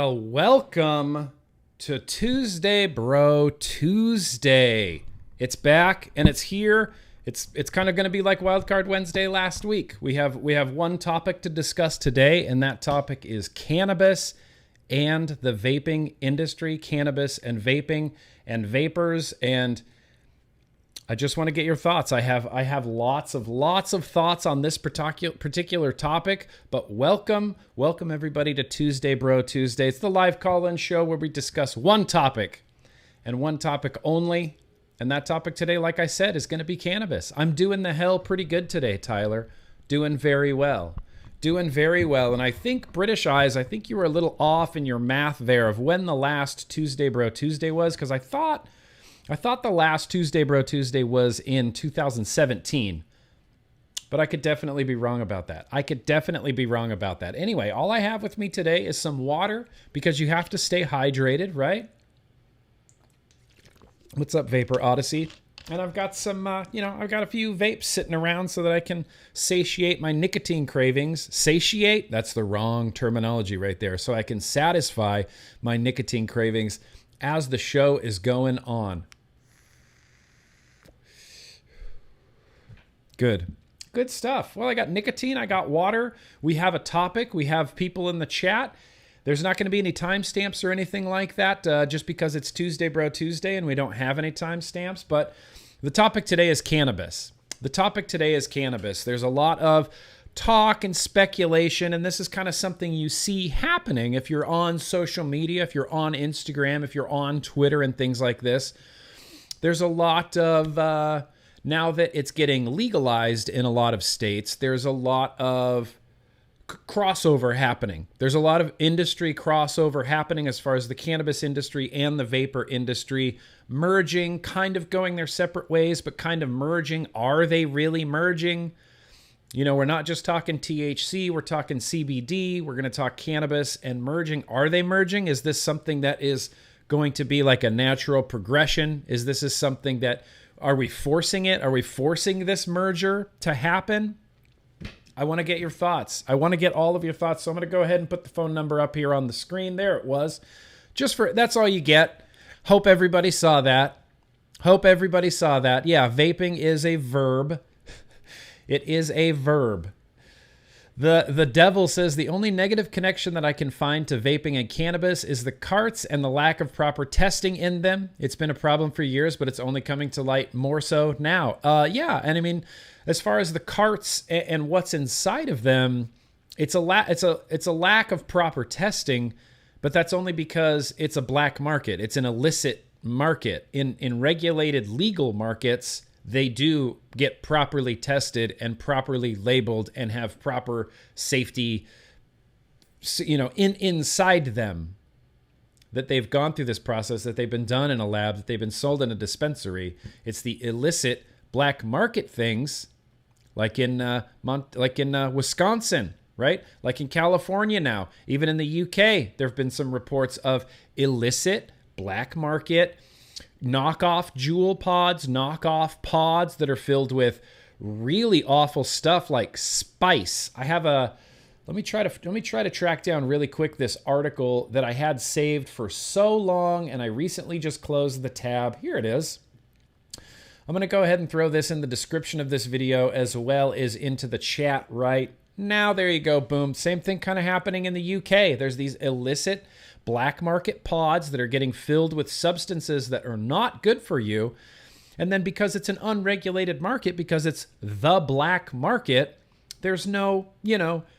Well, welcome to Tuesday, Bro Tuesday. It's back and it's here. It's kind of going to be like Wildcard Wednesday last week. We have one topic to discuss today, and that topic is cannabis and the vaping industry, cannabis and vaping and vapors. And I just want to get your thoughts. I have lots of thoughts on this particular topic, but welcome everybody to Tuesday Bro Tuesday. It's the live call-in show where we discuss one topic and one topic only. And that topic today, like I said, is going to be cannabis. I'm doing the hell pretty good today, Tyler. Doing very well. And I think British Eyes, I think you were a little off in your math there of when the last Tuesday Bro Tuesday was, because I thought the last Tuesday Bro Tuesday was in 2017, but I could definitely be wrong about that. Anyway, all I have with me today is some water because you have to stay hydrated, right? What's up, Vapor Odyssey? And I've got some, I've got a few vapes sitting around so that I can satiate my nicotine cravings. Satiate? That's the wrong terminology right there. So I can satisfy my nicotine cravings as the show is going on. Good stuff. Well, I got nicotine, I got water. We have a topic. We have people in the chat. There's not going to be any timestamps or anything like that just because it's Tuesday Bro Tuesday and we don't have any timestamps. But the topic today is cannabis. There's a lot of talk and speculation, and this is kind of something you see happening if you're on social media, if you're on Instagram, if you're on Twitter and things like this. There's a lot of... now that it's getting legalized in a lot of states, there's a lot of crossover happening. There's a lot of industry crossover happening as far as the cannabis industry and the vapor industry merging, kind of going their separate ways, but kind of merging. Are they really merging? You know, we're not just talking THC, we're talking CBD, we're going to talk cannabis and merging. Are they merging? Is this something that is going to be like a natural progression? Is something that... Are we forcing it? Are we forcing this merger to happen? I want to get your thoughts. I want to get all of your thoughts. So I'm going to go ahead and put the phone number up here on the screen. There it was. That's all you get. Hope everybody saw that. Yeah, vaping is a verb. It is a verb. The devil says the only negative connection that I can find to vaping and cannabis is the carts and the lack of proper testing in them. It's been a problem for years, but it's only coming to light more so now. Yeah, and I mean, as far as the carts and what's inside of them, it's a lack of proper testing, but that's only because it's a black market. It's an illicit market. In regulated legal markets, they do get properly tested and properly labeled and have proper safety, inside them, that they've gone through this process, that they've been done in a lab, that they've been sold in a dispensary. It's the illicit black market things, like in Wisconsin, right? Like in California now, even in the UK, there have been some reports of illicit black market knockoff jewel pods, knockoff pods that are filled with really awful stuff like spice. Let me try to track down really quick this article that I had saved for so long, and I recently just closed the tab. Here it is. I'm going to go ahead and throw this in the description of this video as well as into the chat right now. There you go. Boom. Same thing kind of happening in the UK. There's these illicit black market pods that are getting filled with substances that are not good for you. And then because it's an unregulated market, because it's the black market, there's no,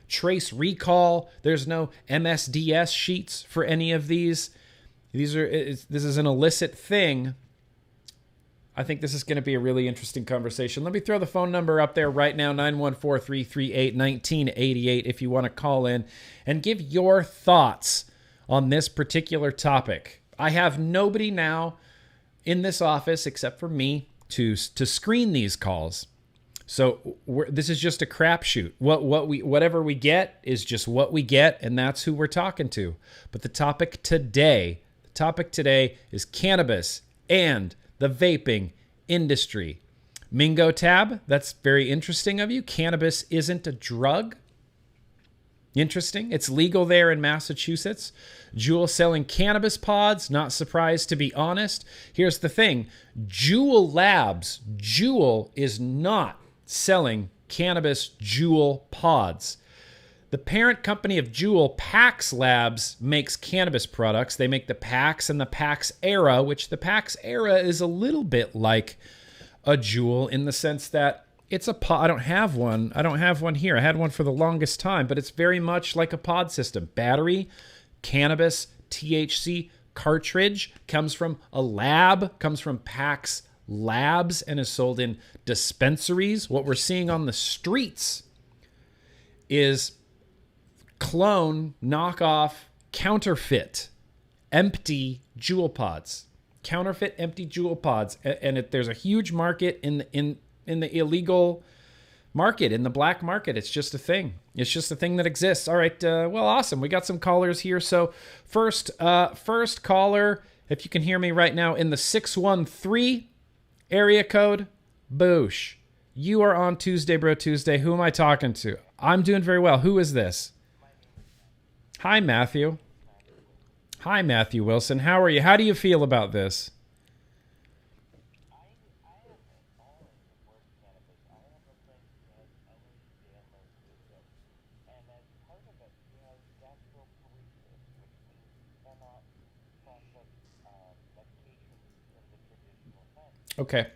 trace recall. There's no MSDS sheets for any of these. This is an illicit thing. I think this is going to be a really interesting conversation. Let me throw the phone number up there right now, 914-338-1988, if you want to call in and give your thoughts on this particular topic. I have nobody now in this office except for me to screen these calls. So this is just a crapshoot. Whatever we get is just what we get, and that's who we're talking to. But the topic today is cannabis and the vaping industry. Mingo Tab, that's very interesting of you. Cannabis isn't a drug. Interesting. It's legal there in Massachusetts. Juul selling cannabis pods. Not surprised, to be honest. Here's the thing. Juul Labs. Juul is not selling cannabis Juul pods. The parent company of Juul, Pax Labs, makes cannabis products. They make the Pax and the Pax Era, which the Pax Era is a little bit like a Juul in the sense that it's a pod. I don't have one here. I had one for the longest time, but it's very much like a pod system. Battery, cannabis, THC, cartridge, comes from a lab, comes from Pax Labs, and is sold in dispensaries. What we're seeing on the streets is clone, knockoff, counterfeit, empty Juul pods. Counterfeit, empty Juul pods. And there's a huge market in the illegal market, in the black market. It's just a thing. It's just a thing that exists. All right. Well, awesome. We got some callers here. So first caller, if you can hear me right now, in the 613 area code, Boosh. You are on Tuesday, Bro Tuesday. Who am I talking to? I'm doing very well. Who is this? Hi, Matthew. Hi, Matthew Wilson. How are you? How do you feel about this? Okay.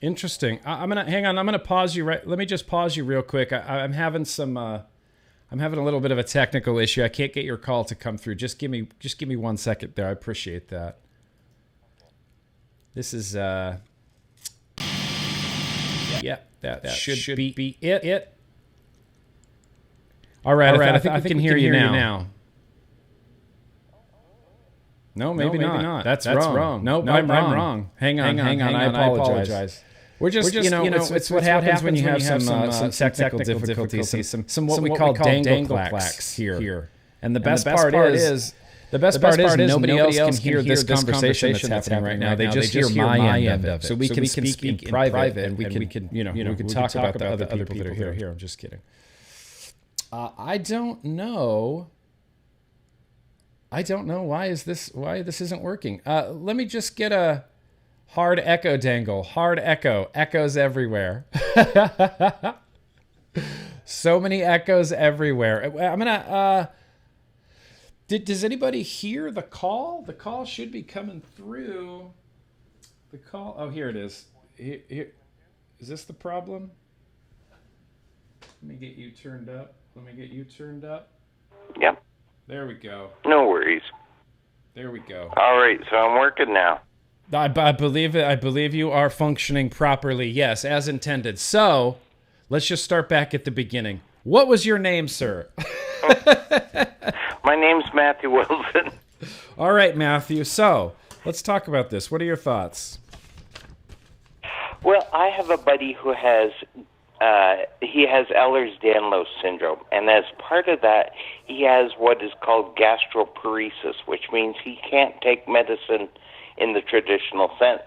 Interesting. I'm gonna pause you right. Let me just pause you real quick. I'm having I'm having a little bit of a technical issue. I can't get your call to come through. Just give me 1 second there. I appreciate that. This is yeah. That should be it. All right. I think we can hear you now. No, maybe not. That's wrong. Nope, I'm wrong. Hang on. I apologize. We're just it's what happens when you have some technical difficulties, some what we call dangle clacks here. And the best part is nobody else can hear this conversation that's happening right now. They just hear my end of it. So we can speak in private, and we can talk about the other people that are here. I'm just kidding. I don't know why this isn't working. Let me just get a hard echo dangle. Hard echo. Echoes everywhere. So many echoes everywhere. I'm gonna does anybody hear the call? The call should be coming through. The call, oh, here it is. Here. Is this the problem? Let me get you turned up. Yep. There we go. No worries. There we go. All right, so I'm working now. I believe it. I believe you are functioning properly. Yes, as intended. So, let's just start back at the beginning. What was your name, sir? My name's Matthew Wilson. All right, Matthew. So, let's talk about this. What are your thoughts? Well, I have a buddy who has Ehlers-Danlos syndrome, and as part of that, he has what is called gastroparesis, which means he can't take medicine in the traditional sense.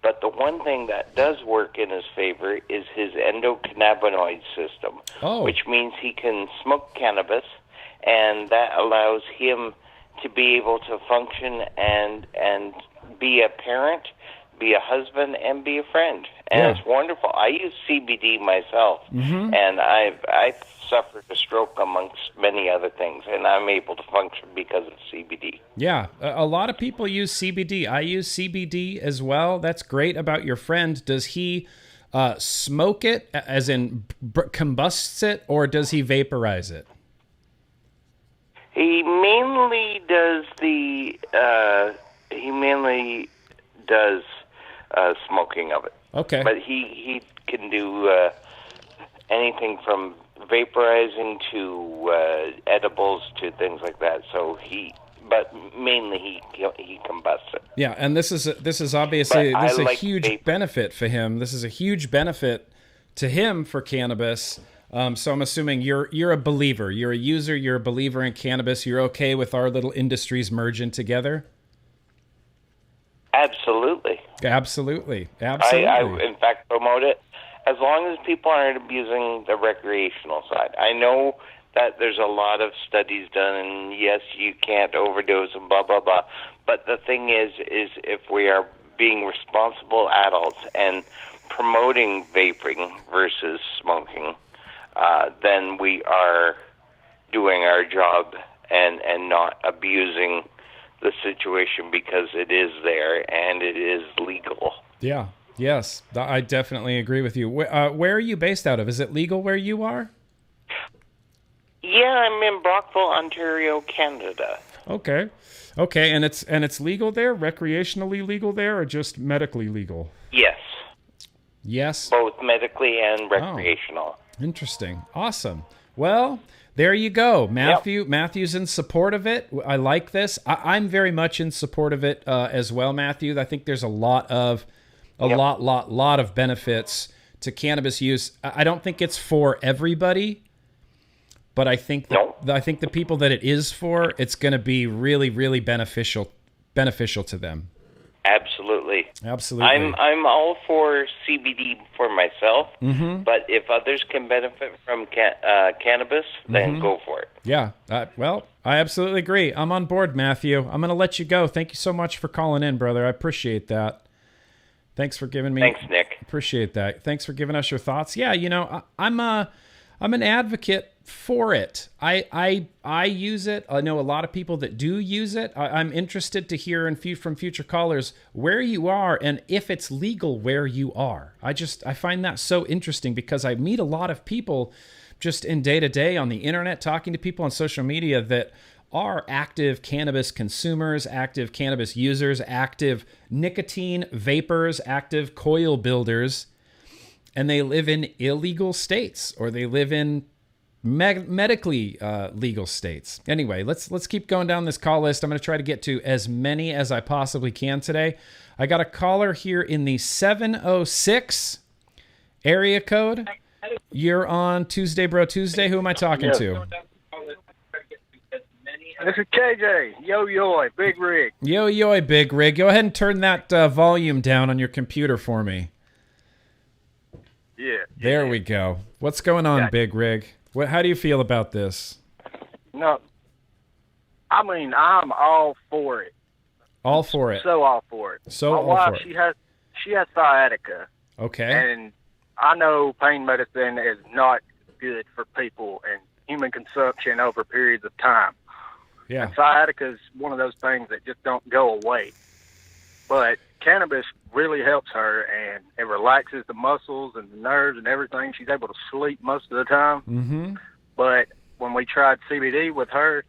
But the one thing that does work in his favor is his endocannabinoid system, which means he can smoke cannabis, and that allows him to be able to function and be a parent, be a husband, and be a friend. And It's wonderful. I use CBD myself, and I've suffered a stroke amongst many other things, and I'm able to function because of CBD. Yeah, a lot of people use CBD. I use CBD as well. That's great about your friend. Does he smoke it, as in combusts it, or does he vaporize it? He mainly does smoking of it. Okay. But he can do anything from vaporizing to edibles to things like that. So but mainly he combusts it. Yeah, and this is obviously a huge vape. benefit for him. This is a huge benefit to him for cannabis. So I'm assuming you're a believer. You're a user. You're a believer in cannabis. You're okay with our little industries merging together? Absolutely. Absolutely. I in fact promote it as long as people aren't abusing the recreational side. I know that there's a lot of studies done, and yes, you can't overdose and blah, blah, blah. But the thing is if we are being responsible adults and promoting vaping versus smoking, then we are doing our job and not abusing the situation because it is there and it is legal. Yeah. Yes. I definitely agree with you. Where are you based out of? Is it legal where you are? Yeah, I'm in Brockville, Ontario, Canada. Okay. Okay, and it's legal there, recreationally legal there, or just medically legal? Yes. Yes. Both medically and recreational. Oh, interesting. Awesome. Well, there you go, Matthew. Yep. Matthew's in support of it. I like this. I'm very much in support of it as well, Matthew. I think there's a lot of benefits to cannabis use. I don't think it's for everybody, but I think the people that it is for, it's going to be really, really beneficial to them. Absolutely. Absolutely. I'm all for CBD for myself, but if others can benefit from cannabis, then go for it. Yeah. Well, I absolutely agree. I'm on board, Matthew. I'm going to let you go. Thank you so much for calling in, brother. I appreciate that. Thanks for giving me. Thanks, Nick. Appreciate that. Thanks for giving us your thoughts. Yeah, I'm an advocate for it. I use it. I know a lot of people that do use it. I'm interested to hear from future callers where you are and if it's legal where you are. I find that so interesting because I meet a lot of people just in day to day on the internet, talking to people on social media that are active cannabis consumers, active cannabis users, active nicotine vapors, active coil builders, and they live in illegal states or they live in medically legal states. Anyway, let's keep going down this call list. I'm going to try to get to as many as I possibly can today. I got a caller here in the 706 area code. You're on Tuesday, Bro Tuesday. Who am I talking to? This is KJ. Yo, Big Rig. Yo, Big Rig. Go ahead and turn that volume down on your computer for me. Yeah. There we go. What's going on, Big Rig? How do you feel about this? No, I mean, I'm all for it. All for it. So all for it. My wife, she has sciatica. Okay. And I know pain medicine is not good for people and human consumption over periods of time. Yeah. And sciatica is one of those things that just don't go away. But cannabis really helps her, and it relaxes the muscles and the nerves and everything. She's able to sleep most of the time. Mm-hmm. But when we tried CBD with her,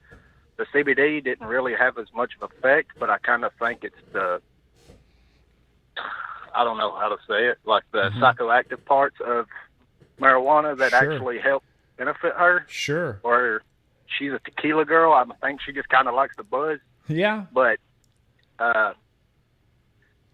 the CBD didn't really have as much of effect, but I kind of think it's I don't know how to say it, like the psychoactive parts of marijuana that actually help benefit her. Sure. Or she's a tequila girl. I think she just kind of likes the buzz. Yeah. But,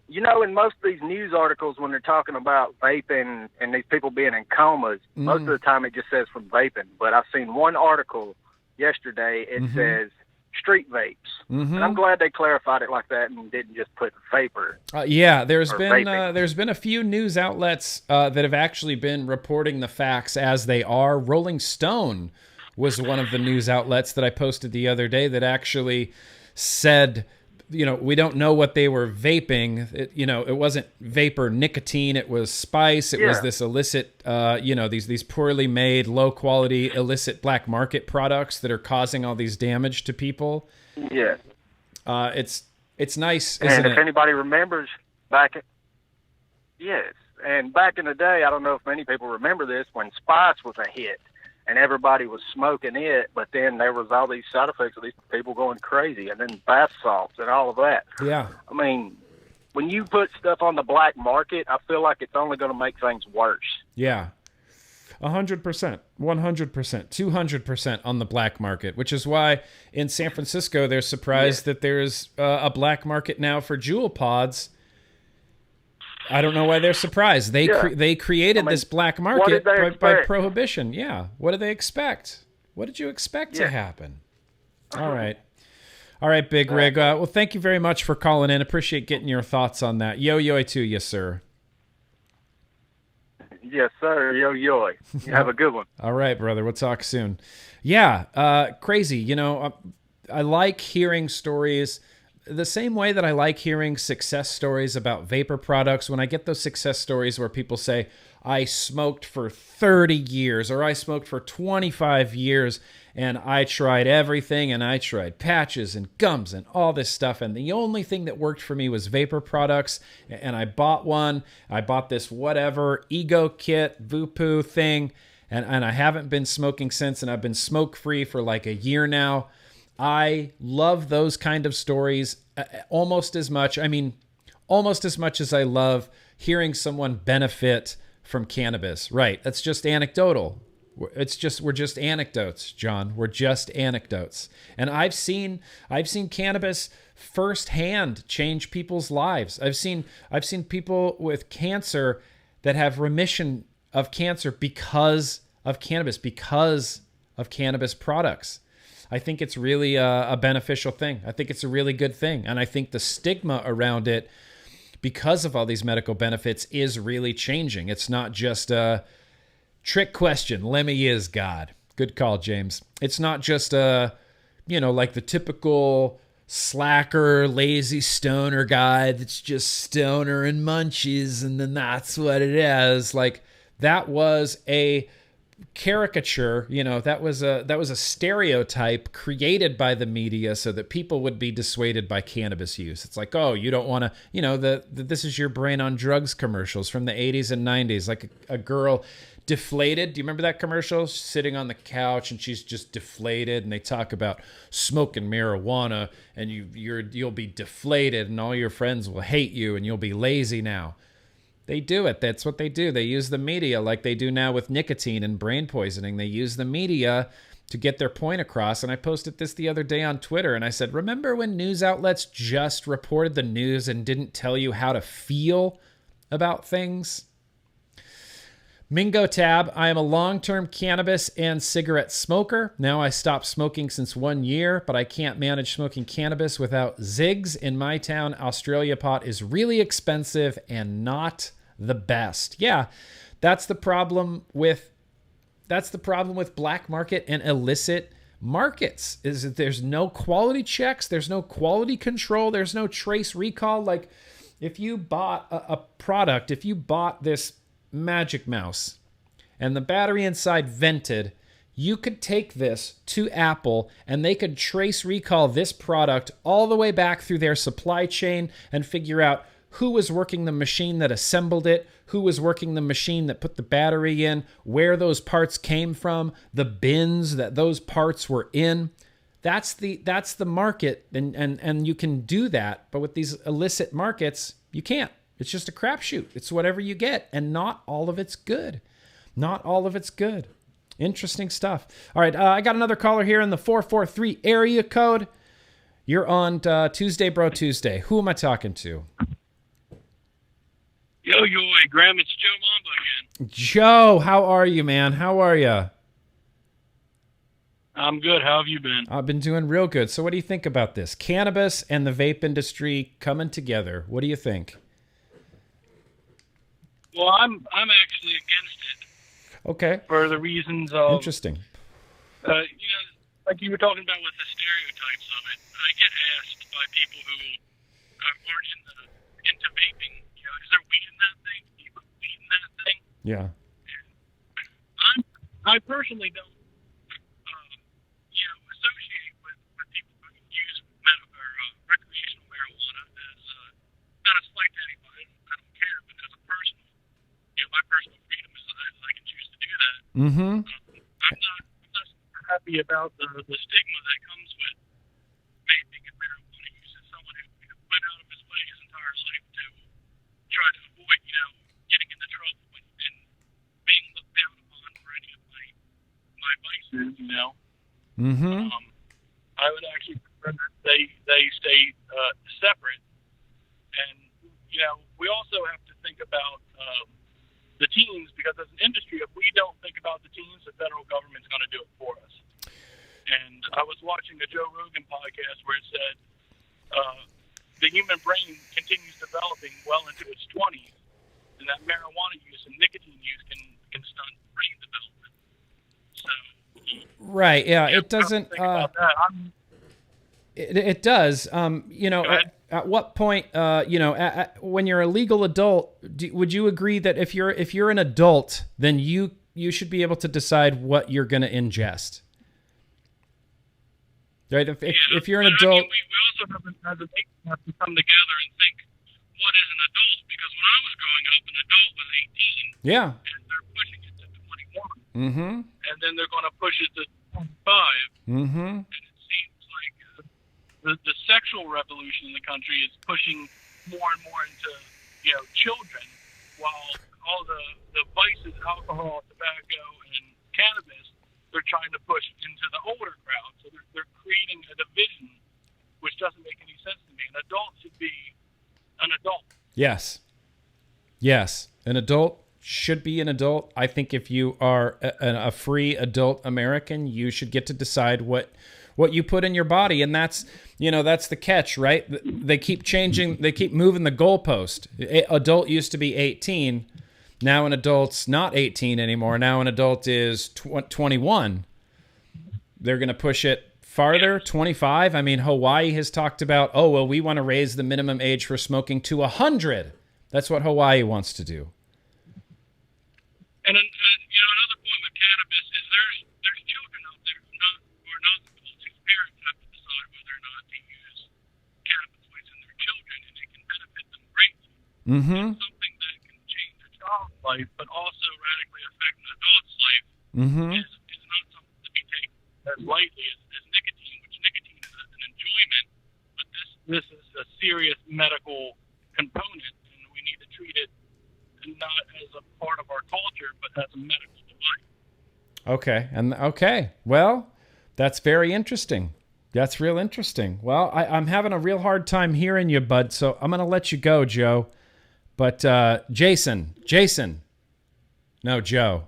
in most of these news articles, when they're talking about vaping and these people being in comas, most of the time it just says from vaping. But I've seen one article yesterday, it says street vapes. And I'm glad they clarified it like that and didn't just put vapor. There's been a few news outlets that have actually been reporting the facts as they are. Rolling Stone was one of the news outlets that I posted the other day that actually said, we don't know what they were vaping. It wasn't vapor nicotine. It was spice. It was this illicit, these poorly made, low quality, illicit black market products that are causing all these damage to people. Yeah. It's nice, isn't and it? if anybody remembers back in the day, I don't know if many people remember this, when spice was a hit and everybody was smoking it, but then there was all these side effects of these people going crazy, and then bath salts and all of that. Yeah. I mean, when you put stuff on the black market, I feel like it's only going to make things worse. Yeah. 100%, 100%, 200% on the black market, which is why in San Francisco they're surprised that there's a black market now for jewel pods. I don't know why they're surprised. They created this black market by prohibition. Yeah. What did they expect? What did you expect to happen? All right. All right, Big Rig. Well, thank you very much for calling in. Appreciate getting your thoughts on that. Yo to you, sir. Yes, sir. Yo. You have a good one. All right, brother. We'll talk soon. Yeah, crazy. You know, I like hearing stories the same way that I like hearing success stories about vapor products. When I get those success stories where people say, I smoked for 30 years or I smoked for 25 years and I tried everything and I tried patches and gums and all this stuff. And the only thing that worked for me was vapor products. And I bought one. I bought this whatever ego kit, Vupu thing. And I haven't been smoking since. And I've been smoke free for like a year now. I love those kind of stories almost as much. I mean, almost as much as I love hearing someone benefit from cannabis. Right. That's just anecdotal. We're just anecdotes, John. We're just anecdotes. And I've seen cannabis firsthand change people's lives. I've seen people with cancer that have remission of cancer because of cannabis products. I think it's really a beneficial thing. I think it's a really good thing. And I think the stigma around it, because of all these medical benefits, is really changing. It's not just a trick question. Lemmy is God. Good call, James. It's not just like the typical slacker, lazy stoner guy that's just stoner and munchies, and then that's what it is. Like, that was a caricature, that was a stereotype created by the media so that people would be dissuaded by cannabis use. It's like, oh, you don't want to, this is your brain on drugs commercials from the 80s and 90s, like a girl deflated. Do you remember that commercial? She's sitting on the couch and she's just deflated, and they talk about smoking marijuana and you'll be deflated and all your friends will hate you and you'll be lazy now. They do it. That's what they do. They use the media like they do now with nicotine and brain poisoning. They use the media to get their point across. And I posted this the other day on Twitter, and I said, remember when news outlets just reported the news and didn't tell you how to feel about things? Mingo Tab, I am a long-term cannabis and cigarette smoker. Now I stopped smoking since 1 year, but I can't manage smoking cannabis without zigs. In my town, Australia pot is really expensive and not the best. Yeah, that's the problem with black market and illicit markets, is that there's no quality checks, there's no quality control, there's no trace recall. Like, if you bought a product, if you bought this Magic Mouse and the battery inside vented, you could take this to Apple and they could trace recall this product all the way back through their supply chain and figure out who was working the machine that assembled it, who was working the machine that put the battery in, where those parts came from, the bins that those parts were in. That's the market, and you can do that, but with these illicit markets, you can't. It's just a crapshoot. It's whatever you get, and not all of it's good. Not all of it's good. Interesting stuff. All right, I got another caller here in the 443 area code. You're on Tuesday, Bro Tuesday. Who am I talking to? Yo, Graham, it's Joe Mamba again. Joe, how are you, man? How are you? I'm good. How have you been? I've been doing real good. So what do you think about this? Cannabis and the vape industry coming together. What do you think? Well, I'm actually against it. Okay. For the reasons of... Interesting. Like you were talking about with the stereotypes of it. I get asked by people who aren't into vaping, is there weed in that thing? Do you put weed in that thing? Yeah. I personally don't, associate with people who use recreational marijuana as not a slight to anybody. I don't care, but as a personal, my personal freedom is I can choose to do that. Mm-hmm. I'm not super happy about the stigma that comes with vaping and marijuana use as someone who went out of his way his entire life to try to avoid, getting into trouble and being looked down upon for any of my vices, Mm-hmm. I would actually prefer that they stay separate. And, we also have to think think about the teens, because as an industry, if we don't think about the teens, the federal government's going to do it for us. And I was watching a Joe Rogan podcast where it said the human brain continues developing well into its 20s, and that marijuana use and nicotine use can stunt brain development. So, right, yeah, it doesn't. Think about that. It does. At what point, when you're a legal adult, would you agree that if you're an adult, then you should be able to decide what you're going to ingest? Right? If you're an adult, we also as a nation have to come together and think, what is an adult? Because when I was growing up, an adult was 18. Yeah. And they're pushing it to 21. Mm-hmm. And then they're going to push it to 25. Mm-hmm. And it seems like the sexual revolution in the country is pushing more and more into children, while all the vices, alcohol, tobacco, and cannabis, they're trying to push into the older crowd. So they're creating a division, which doesn't make any sense to me. An adult should be an adult. Yes. An adult should be an adult. I think if you are a free adult American, you should get to decide what you put in your body. And that's the catch, right? They keep changing. They keep moving the goalpost. Adult used to be 18. Now an adult's not 18 anymore. Now an adult is 21. They're going to push it farther, 25. I mean, Hawaii has talked about, we want to raise the minimum age for smoking to 100. That's what Hawaii wants to do. And another point with cannabis is there's children out there who are not adults whose parents have to decide whether or not to use cannabinoids in their children, and it can benefit them greatly. Mm-hmm. It's something that can change a child's life, but also radically affect an adult's life. Mm-hmm. Is not something to be taken as lightly as nicotine, which nicotine is an enjoyment, but this is a serious medical component, and we need to treat it not as a part of our culture, but as a medical device. Okay. Well, that's very interesting. That's real interesting. Well, I'm having a real hard time hearing you, bud, so I'm going to let you go, Joe. But Jason. No, Joe.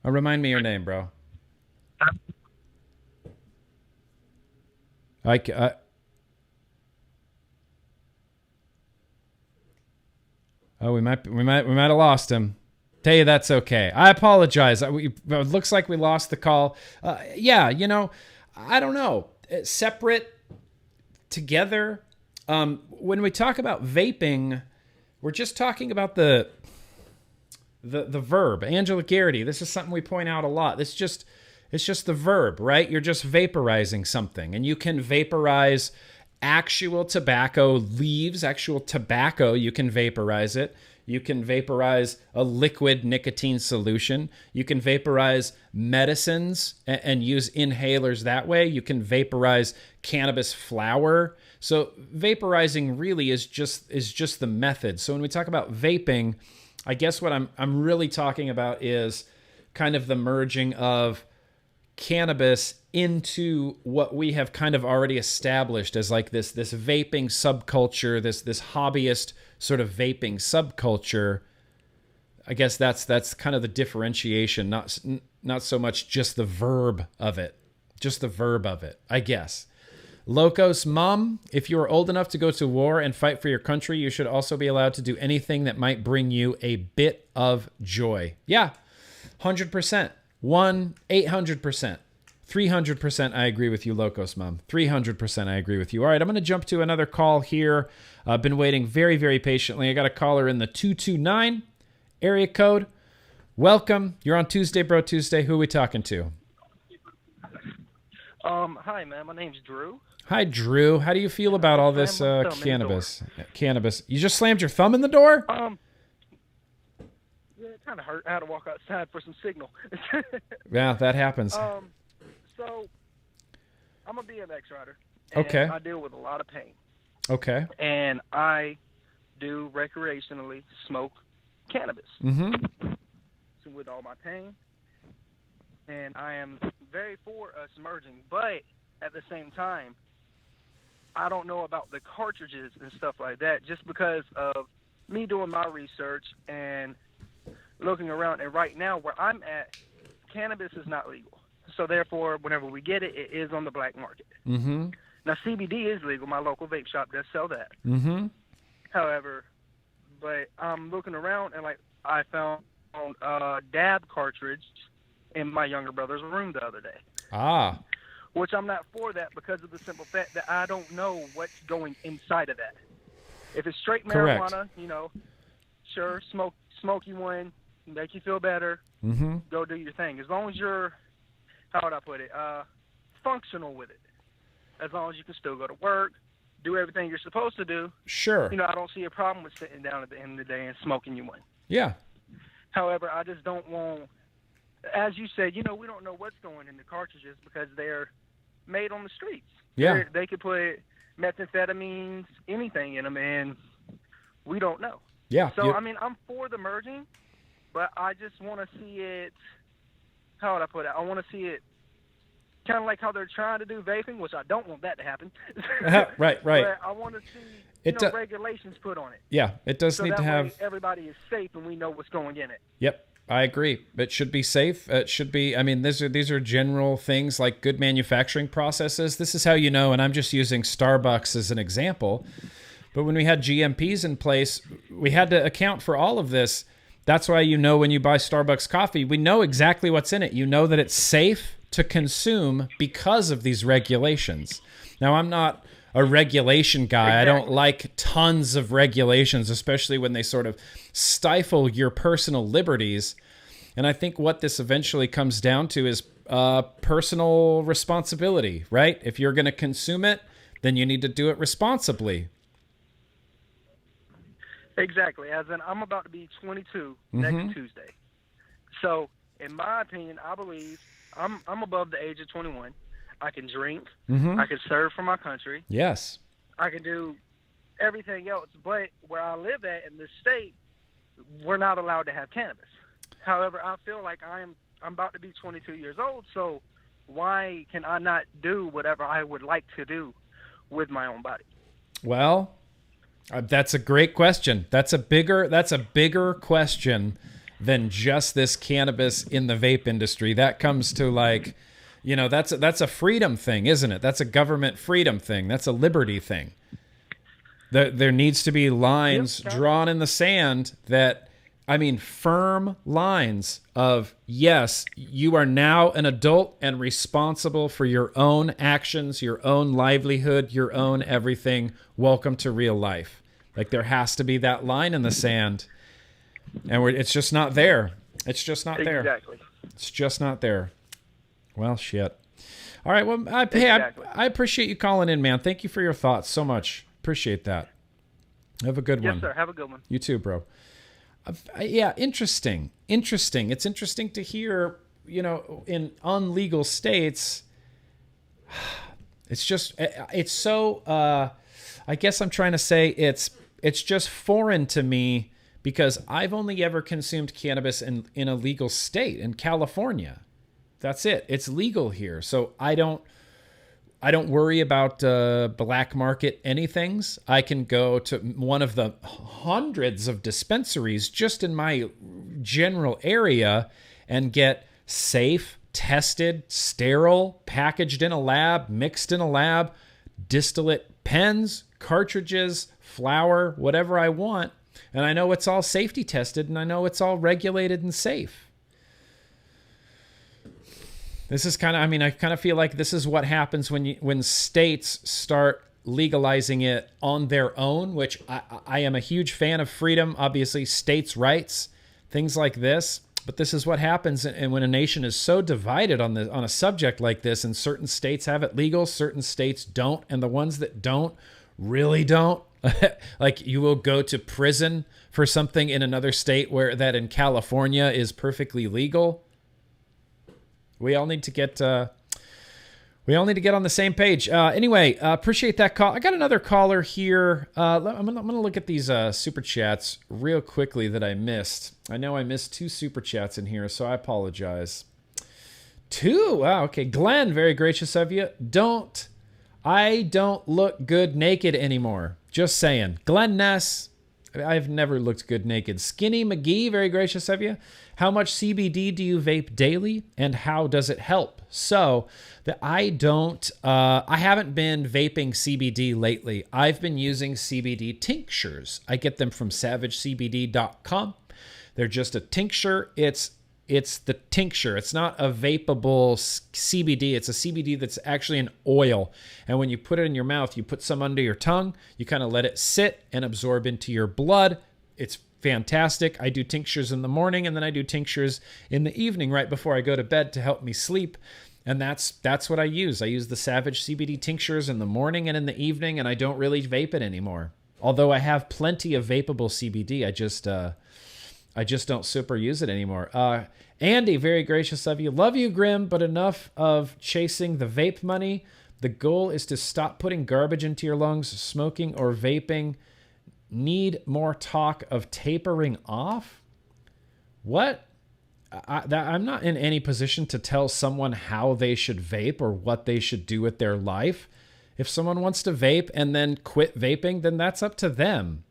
Remind me your name, bro. We might have lost him. Tell you that's okay. I apologize. It looks like we lost the call. I don't know. Separate, together. When we talk about vaping, we're just talking about the verb. Angela Garrity. This is something we point out a lot. It's just the verb, right? You're just vaporizing something, and you can vaporize actual tobacco leaves, actual tobacco. You can vaporize it. You can vaporize a liquid nicotine solution. You can vaporize medicines and use inhalers that way. You can vaporize cannabis flower. So vaporizing really is just the method. So when we talk about vaping, I guess what I'm really talking about is kind of the merging of cannabis into what we have kind of already established as like this vaping subculture, this hobbyist sort of vaping subculture. I guess that's kind of the differentiation, not so much just the verb of it, I guess. Locos Mom, if you are old enough to go to war and fight for your country, you should also be allowed to do anything that might bring you a bit of joy. Yeah, 100%. 1-800%. 300% I agree with you, Locos Mom. 300% I agree with you. All right, I'm going to jump to another call here. I've been waiting very, very patiently. I got a caller in the 229 area code. Welcome. You're on Tuesday, Bro Tuesday. Who are we talking to? Hi, man. My name's Drew. Hi, Drew. How do you feel about all this cannabis? Cannabis. You just slammed your thumb in the door? Yeah, it kind of hurt. I had to walk outside for some signal. Yeah, that happens. So, I'm a BMX rider. And okay. I deal with a lot of pain. Okay. And I do recreationally smoke cannabis. Mm-hmm. So with all my pain. And I am very for us merging. But at the same time, I don't know about the cartridges and stuff like that just because of me doing my research and looking around, and right now where I'm at, cannabis is not legal. So therefore, whenever we get it, it is on the black market. Mm-hmm. Now, CBD is legal. My local vape shop does sell that. Mm-hmm. However, but I'm looking around, and like I found a dab cartridge in my younger brother's room the other day. Ah. Which I'm not for that because of the simple fact that I don't know what's going inside of that. If it's straight Correct. marijuana, you know, sure, smoke you one, make you feel better, Mm-hmm. go do your thing. As long as you're, how would I put it, functional with it. As long as you can still go to work, do everything you're supposed to do. Sure. You know, I don't see a problem with sitting down at the end of the day and smoking you one. Yeah. However, I just don't want, as you said, you know, we don't know what's going in the cartridges because they're made on the streets. Yeah. They could put methamphetamines, anything in them, and we don't know. Yeah. So, I mean, I'm for the merging, but I just want to see it, how would I put it? I want to see it kind of like how they're trying to do vaping, which I don't want that to happen. Right. But I want to see regulations put on it. Yeah, it does So need that to way have. everybody is safe and we know what's going in it. Yep, I agree. It should be safe. It should be. I mean, these are general things like good manufacturing processes. This is how you know. And I'm just using Starbucks as an example. But when we had GMPs in place, we had to account for all of this. That's why you know when you buy Starbucks coffee, we know exactly what's in it. You know that it's safe to consume because of these regulations. Now, I'm not a regulation guy. Exactly. I don't like tons of regulations, especially when they sort of stifle your personal liberties. And I think what this eventually comes down to is personal responsibility, right? If you're going to consume it, then you need to do it responsibly. Exactly. As in, I'm about to be 22 next Tuesday. So, in my opinion, I believe I'm above the age of 21. I can drink. I can serve for my country. Yes. I can do everything else. But where I live at in this state, we're not allowed to have cannabis. However, I feel like I'm about to be 22 years old. So why can I not do whatever I would like to do with my own body? Well, that's a great question. That's a bigger question than just this cannabis in the vape industry. That comes to like, you know, that's a freedom thing, isn't it? That's a government freedom thing. That's a liberty thing. There needs to be lines drawn in the sand that, I mean, firm lines of, yes, you are now an adult and responsible for your own actions, your own livelihood, your own everything. Welcome to real life. Like, there has to be that line in the sand. And it's just not there. It's just not there. Exactly. It's just not there. Well, shit. All right. Well, I appreciate you calling in, man. Thank you for your thoughts so much. Appreciate that. Have a good one. Yes, sir. Have a good one. You too, bro. Yeah, interesting. It's interesting to hear, you know, in unlegal states, it's so, I guess I'm trying to say it's just foreign to me because I've only ever consumed cannabis in a legal state, in California. That's it. It's legal here. So I don't worry about black market anythings. I can go to one of the hundreds of dispensaries just in my general area and get safe, tested, sterile, packaged in a lab, mixed in a lab, distillate pens, cartridges, flour, whatever I want. And I know it's all safety tested and I know it's all regulated and safe. This is kind of, I mean, I kind of feel like this is what happens when states start legalizing it on their own, which I am a huge fan of freedom, obviously states' rights, things like this. But this is what happens, and when a nation is so divided on a subject like this, and certain states have it legal, certain states don't, and the ones that don't really don't. Like, you will go to prison for something in another state where that in California is perfectly legal. We all need to get on the same page. Anyway, appreciate that call. I got another caller here. I'm gonna look at these super chats real quickly that I missed. I know I missed 2 super chats in here, so I apologize. 2? Wow, okay. Glenn, very gracious of you. I don't look good naked anymore. Just saying. Glenn Ness, I've never looked good naked. Skinny McGee, very gracious of you. How much CBD do you vape daily, and how does it help? So, I haven't been vaping CBD lately. I've been using CBD tinctures. I get them from savagecbd.com. They're just a tincture. It's the tincture. It's not a vapable CBD. It's a CBD that's actually an oil. And when you put it in your mouth, you put some under your tongue. You kind of let it sit and absorb into your blood. It's fantastic. I do tinctures in the morning, and then I do tinctures in the evening right before I go to bed to help me sleep. And that's what I use. I use the Savage CBD tinctures in the morning and in the evening, and I don't really vape it anymore. Although I have plenty of vapable CBD. I just don't super use it anymore. Andy, very gracious of you. Love you, Grim, but enough of chasing the vape money. The goal is to stop putting garbage into your lungs. Smoking or vaping. Need more talk of tapering off? What? I'm not in any position to tell someone how they should vape or what they should do with their life. If someone wants to vape and then quit vaping, then that's up to them.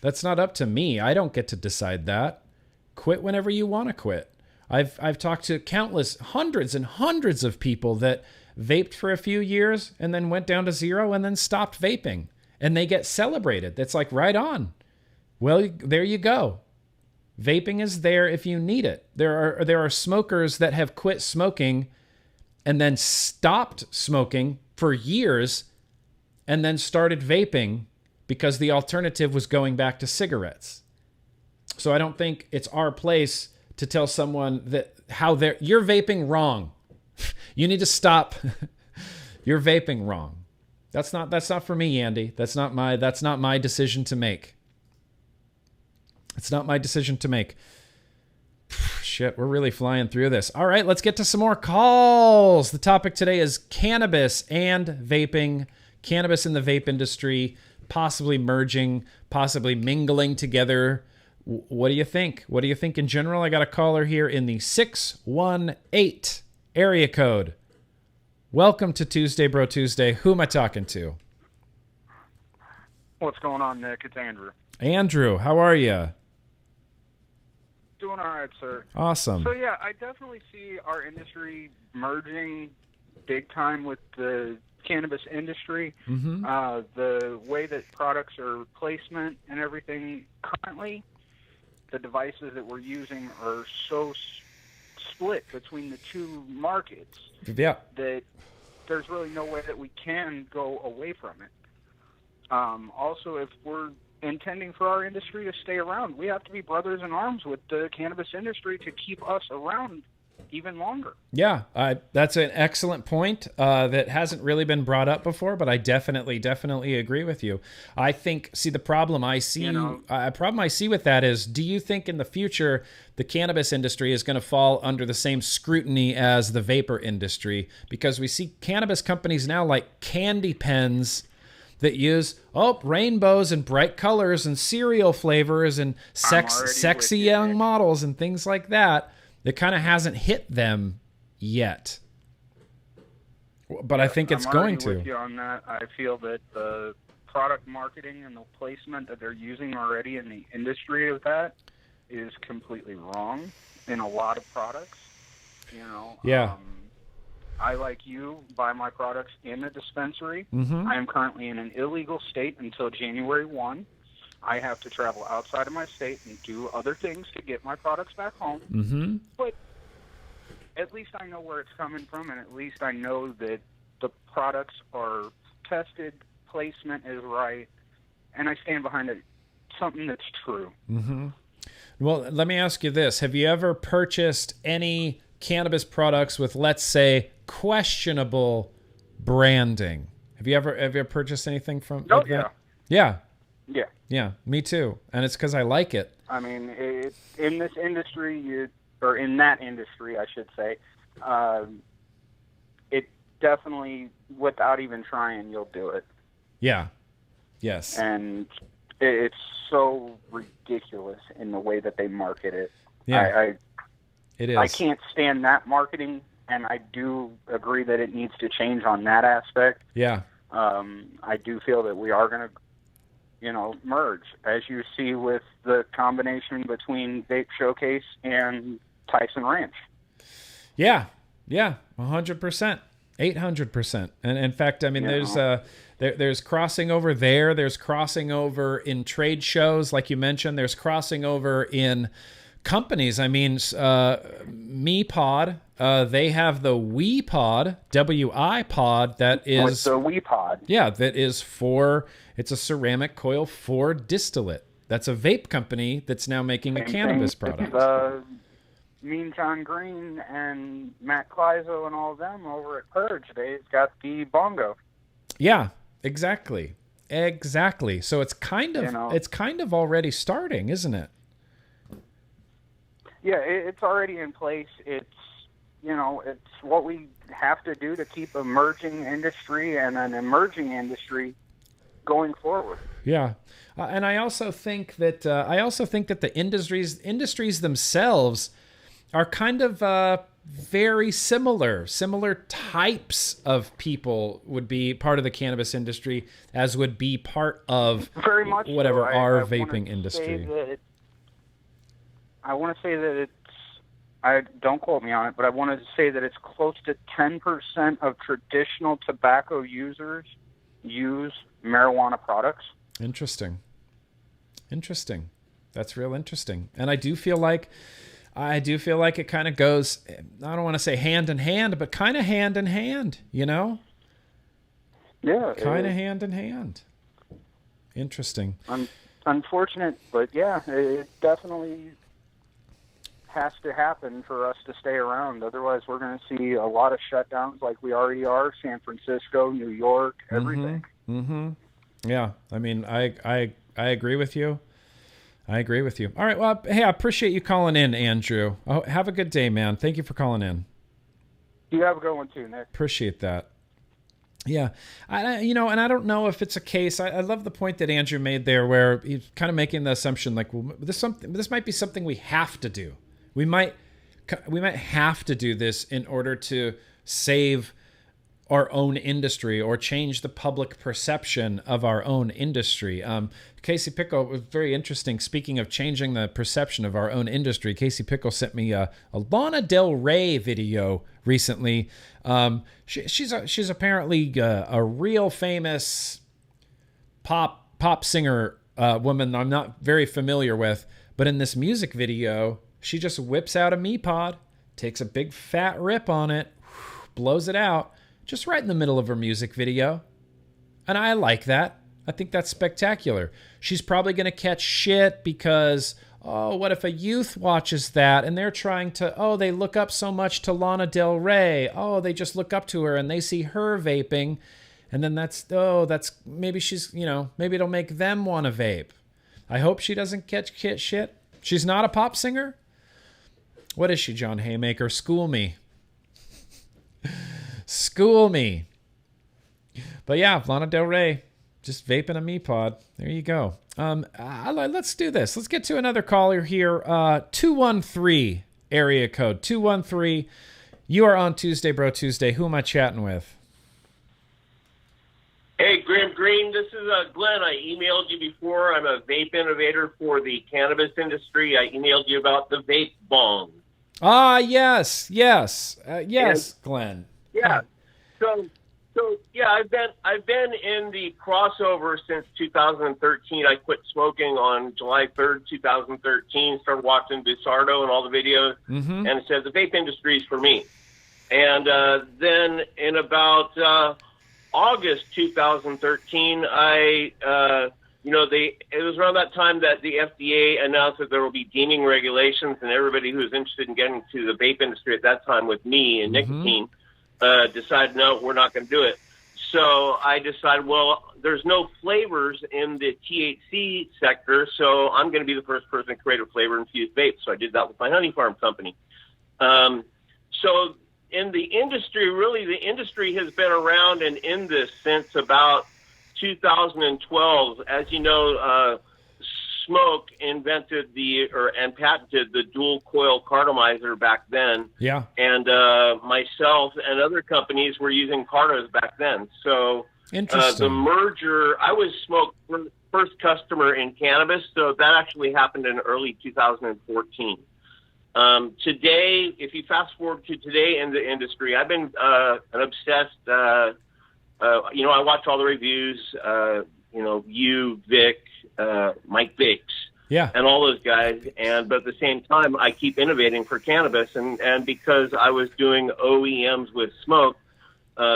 That's not up to me. I don't get to decide that. Quit whenever you want to quit. I've talked to hundreds and hundreds of people that vaped for a few years and then went down to zero and then stopped vaping. And they get celebrated. That's like, right on. Well, there you go. Vaping is there if you need it. There are smokers that have quit smoking and then stopped smoking for years and then started vaping because the alternative was going back to cigarettes. So I don't think it's our place to tell someone that you're vaping wrong. You need to stop. You're vaping wrong. That's not for me, Andy. That's not my decision to make. It's not my decision to make. Shit, we're really flying through this. All right, let's get to some more calls. The topic today is cannabis and vaping. Cannabis in the vape industry, possibly merging, possibly mingling together. What do you think? What do you think in general? I got a caller here in the 618 area code. Welcome to Tuesday, Bro Tuesday. Who am I talking to? What's going on, Nick? It's Andrew. Andrew, how are you? Doing all right, sir. Awesome. So, yeah, I definitely see our industry merging big time with the cannabis industry. Mm-hmm. The way that products are placement and everything currently, the devices that we're using are so split between the two markets Yeah. that there's really no way that we can go away from it. Also, if we're intending for our industry to stay around, we have to be brothers in arms with the cannabis industry to keep us around even longer. Yeah, that's an excellent point that hasn't really been brought up before, but I definitely agree with you. I think, the problem I see, with that is, do you think in the future the cannabis industry is going to fall under the same scrutiny as the vapor industry? Because we see cannabis companies now like candy pens that use rainbows and bright colors and cereal flavors and sexy young models and things like that. It kind of hasn't hit them yet, but I think it's going to. I'm with you on that. I feel that the product marketing and the placement that they're using already in the industry of that is completely wrong in a lot of products. Yeah. I, like you, buy my products in a dispensary. Mm-hmm. I am currently in an illegal state until January 1. I have to travel outside of my state and do other things to get my products back home. Mm-hmm. But at least I know where it's coming from, and at least I know that the products are tested, placement is right, and I stand behind it. Something that's true. Mm-hmm. Well, let me ask you this. Have you ever purchased any cannabis products with, let's say, questionable branding? Have you ever purchased anything from like that? Yeah. Yeah, me too. And it's because I like it. I mean, in this industry, or in that industry, I should say, it definitely, without even trying, you'll do it. Yeah. Yes. And it's so ridiculous in the way that they market it. Yeah. It is. I can't stand that marketing, and I do agree that it needs to change on that aspect. Yeah. I do feel that we are going to, merge, as you see with the combination between Vape Showcase and Tyson Ranch. Yeah, 100%, 800%. And in fact, I mean, there's crossing over there. There's crossing over in trade shows, like you mentioned. There's crossing over in companies. I mean, MePod, they have the WePod, WI pod, that is with the WePod. Yeah, that is it's a ceramic coil for distillate. That's a vape company that's now making a cannabis product. Mean John Green and Matt Kleiso and all of them over at Purge, they've got the bongo. Yeah, exactly. So it's kind of already starting, isn't it? Yeah, it's already in place. It's what we have to do to keep emerging industry and an emerging industry going forward. Yeah, and I also think that the industries themselves are kind of very similar types of people would be part of the cannabis industry, as would be part of very much whatever so. our vaping industry. I want to say that I don't quote me on it, but I want to say that it's close to 10% of traditional tobacco users use marijuana products. Interesting. That's real interesting. And I do feel like it kind of goes, I don't want to say hand in hand, but kind of hand in hand, Yeah. Kind of hand in hand. Interesting. Unfortunate, but yeah, it definitely has to happen for us to stay around. Otherwise, we're going to see a lot of shutdowns like we already are. San Francisco, New York, everything. Mm-hmm. Yeah. I mean, I agree with you. All right. Well, hey, I appreciate you calling in, Andrew. Oh, have a good day, man. Thank you for calling in. You have a good one too, Nick. Appreciate that. Yeah. And I don't know if it's a case. I love the point that Andrew made there, where he's kind of making the assumption like, well, this might be something we have to do. We might have to do this in order to save our own industry or change the public perception of our own industry. Casey Pickle was very interesting. Speaking of changing the perception of our own industry, Casey Pickle sent me a Lana Del Rey video recently. She's apparently a real famous pop singer woman I'm not very familiar with, but in this music video, she just whips out a MePod, takes a big fat rip on it, blows it out, just right in the middle of her music video. And I like that. I think that's spectacular. She's probably going to catch shit because, what if a youth watches that and they're trying to, they look up so much to Lana Del Rey. They just look up to her and they see her vaping. And then that's maybe she's, maybe it'll make them want to vape. I hope she doesn't catch shit. She's not a pop singer? What is she, John Haymaker? School me. But yeah, Lana Del Rey, just vaping a MePod. There you go. Let's do this. Let's get to another caller here. 213 area code 213. You are on Tuesday, Bro Tuesday. Who am I chatting with? Hey, GrimmGreen, this is Glenn. I emailed you before. I'm a vape innovator for the cannabis industry. I emailed you about the vape bong. Yes, Glenn. Yeah. So yeah, I've been in the crossover since 2013. I quit smoking on July 3rd, 2013. Started watching Bizardo and all the videos, and it said the vape industry is for me. And then in about August 2013, it was around that time that the FDA announced that there will be deeming regulations, and everybody who was interested in getting to the vape industry at that time with me and nicotine decided, no, we're not going to do it. So I decided, well, there's no flavors in the THC sector, so I'm going to be the first person to create a flavor-infused vape. So I did that with my honey farm company. So in the industry, really, the industry has been around and in this since about 2012. As you know, Smoke invented and patented the dual coil cartomizer back then. Yeah. And myself and other companies were using cartos back then. So interesting. The merger, I was Smoke first customer in cannabis. So that actually happened in early 2014. Today, if you fast forward to today in the industry, I've been an obsessed, I watch all the reviews, you, Vic, Mike Biggs, and all those guys. But at the same time, I keep innovating for cannabis. And because I was doing OEMs with Smoke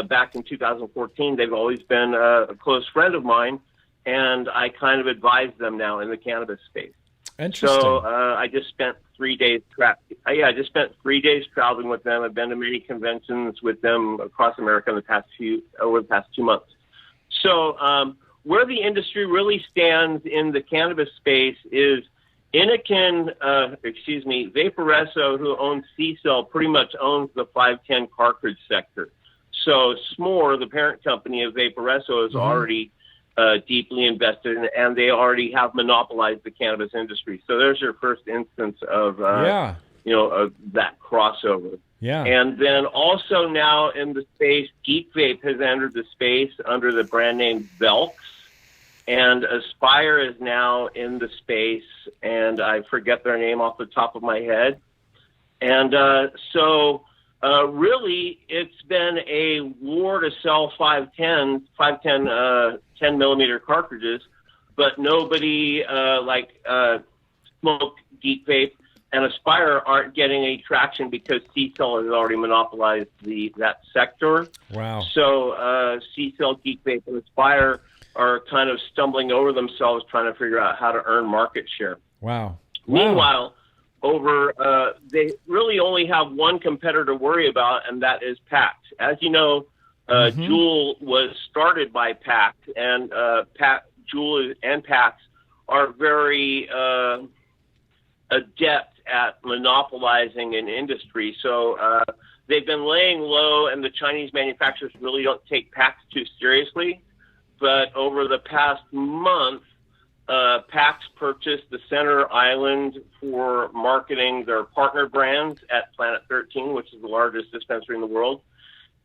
back in 2014, they've always been a close friend of mine. And I kind of advise them now in the cannabis space. Interesting. So I just spent 3 days. I just spent 3 days traveling with them. I've been to many conventions with them across America over the past 2 months. So where the industry really stands in the cannabis space is Vaporesso, who owns C-Cell, pretty much owns the 510 cartridge sector. So S'more, the parent company of Vaporesso, is already deeply invested in, and they already have monopolized the cannabis industry. So there's your first instance of, of that crossover. Yeah. And then also now in the space, Geek Vape has entered the space under the brand name Velx, and Aspire is now in the space, and I forget their name off the top of my head. And really, it's been a war to sell 510 10 millimeter cartridges, but nobody Smoke, Geek Vape, and Aspire aren't getting any traction because C-Cell has already monopolized that sector. Wow. So C-Cell, Geek Vape, and Aspire are kind of stumbling over themselves trying to figure out how to earn market share. Wow. Meanwhile, they really only have one competitor to worry about, and that is PAX. As you know, Juul was started by PAX, and Juul and PAX are very adept at monopolizing an industry. So they've been laying low, and the Chinese manufacturers really don't take PAX too seriously. But over the past month, PAX purchased the Center Island for marketing their partner brands at Planet 13, which is the largest dispensary in the world.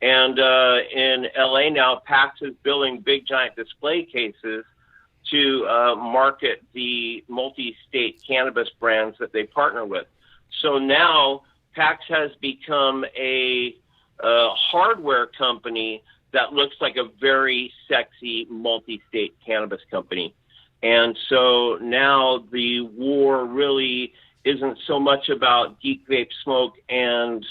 And in LA now, PAX is building big giant display cases to market the multi-state cannabis brands that they partner with. So now PAX has become a hardware company that looks like a very sexy multi-state cannabis company. And so now the war really isn't so much about Geek Vape, Smoke, and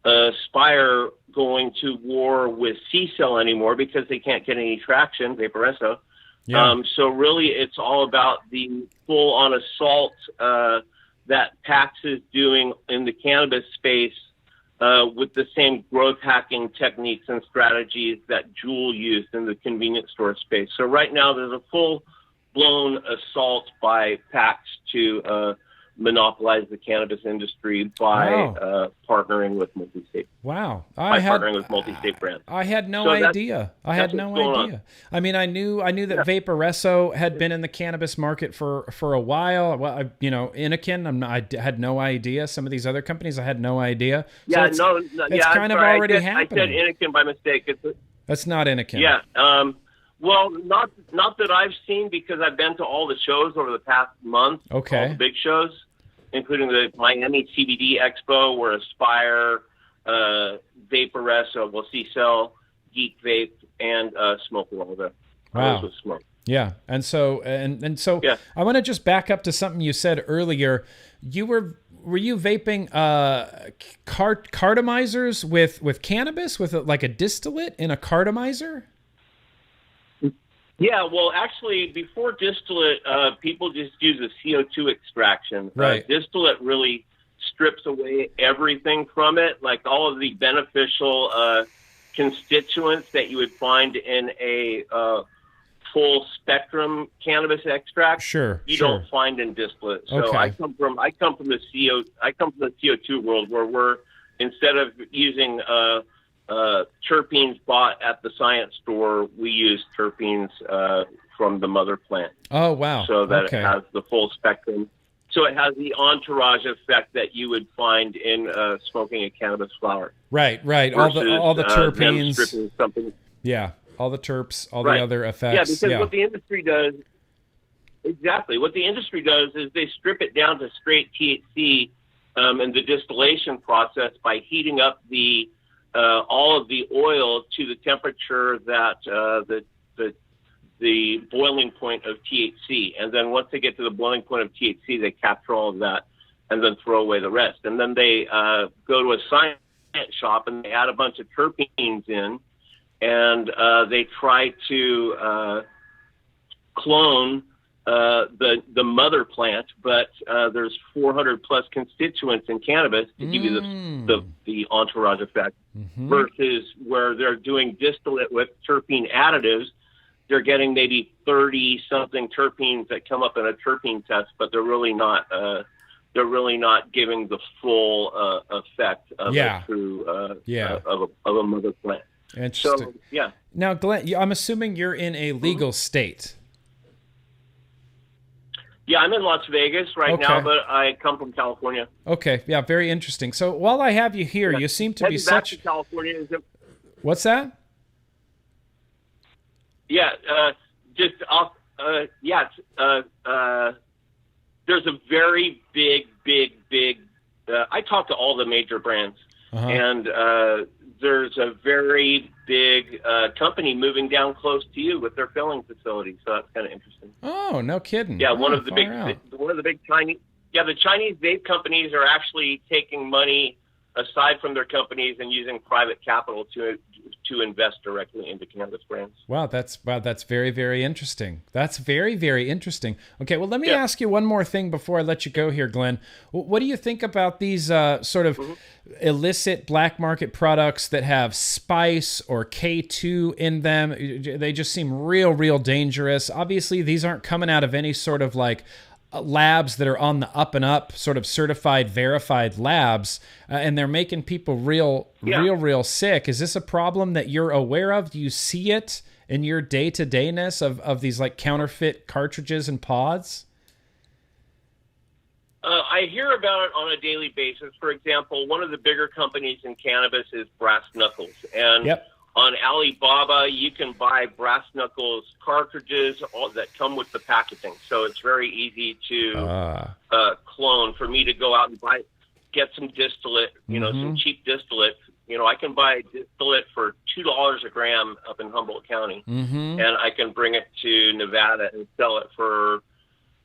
Aspire going to war with C-Cell anymore because they can't get any traction, Vaporesso. Yeah. So really it's all about the full-on assault that PAX is doing in the cannabis space with the same growth hacking techniques and strategies that Juul used in the convenience store space. So right now there's a full-blown assault by PAX to monopolize the cannabis industry by partnering with multi-state. Wow. Partnering with multi-state brands. I had no idea. I had no idea. I mean, I knew that Vaporesso had been in the cannabis market for a while. Well, Inokin, I had no idea. Some of these other companies, I had no idea. So it's kind of already happening. I said Inokin by mistake. That's not Inokin. Yeah. Well, not that I've seen, because I've been to all the shows over the past month. Okay. All the big shows, including the Miami CBD Expo, where Aspire, Vaporesso, C-Cell, Geek Vape, and Smoke were all there. Wow. With Smoke. Yeah, and so Yeah. I want to just back up to something you said earlier. Were you vaping cartomizers with cannabis, with like a distillate in a cartomizer? Yeah, well, actually, before distillate, people just use a CO2 extraction. Right. Distillate really strips away everything from it, like all of the beneficial constituents that you would find in a full spectrum cannabis extract. Sure. You don't find in distillate. So Okay. I come from the CO2 world, where we're, instead of using terpenes bought at the science store, we use terpenes from the mother plant. Oh, wow. So that Okay. it has the full spectrum. So it has the entourage effect that you would find in smoking a cannabis flower. Right. Versus, all the them terpenes. stripping something. Yeah. All the terps, all Right. the other effects. Yeah, because what the industry does exactly. What the industry does is they strip it down to straight THC in the distillation process by heating up all of the oil to the temperature that the boiling point of THC. And then once they get to the boiling point of THC, they capture all of that and then throw away the rest. And then they go to a science shop and they add a bunch of terpenes in, and they try to clone the mother plant, but there's 400 plus constituents in cannabis to give you the entourage effect, versus where they're doing distillate with terpene additives. They're getting maybe 30 something terpenes that come up in a terpene test, but they're really not giving the full effect of a true of a mother plant. Interesting. So, yeah. Now, Glenn, I'm assuming you're in a legal state. Yeah, I'm in Las Vegas right now, but I come from California. Okay, yeah, very interesting. So while I have you here, you seem to be such. Back to California. What's that? Yeah, just off. There's a very big. I talk to all the major brands, and there's a very big company moving down close to you with their filling facility. So that's kind of interesting. Oh, no kidding! Yeah, one of the big Chinese. Yeah, the Chinese vape companies are actually taking money aside from their companies and using private capital to invest directly into cannabis brands. Wow, that's very, very interesting. That's very, very interesting. Okay, well, let me ask you one more thing before I let you go here, Glenn. What do you think about these sort of illicit black market products that have spice or K2 in them? They just seem real dangerous. Obviously, these aren't coming out of any sort of like labs that are on the up and up, sort of certified, verified labs, and they're making people real sick. Is this a problem that you're aware of? Do you see it in your day-to-dayness of these like counterfeit cartridges and pods? I hear about it on a daily basis. For example, one of the bigger companies in cannabis is Brass Knuckles, and on Alibaba, you can buy Brass Knuckles cartridges that come with the packaging. So it's very easy to clone. For me to go out and get some distillate, some cheap distillate. I can buy distillate for $2 a gram up in Humboldt County, and I can bring it to Nevada and sell it for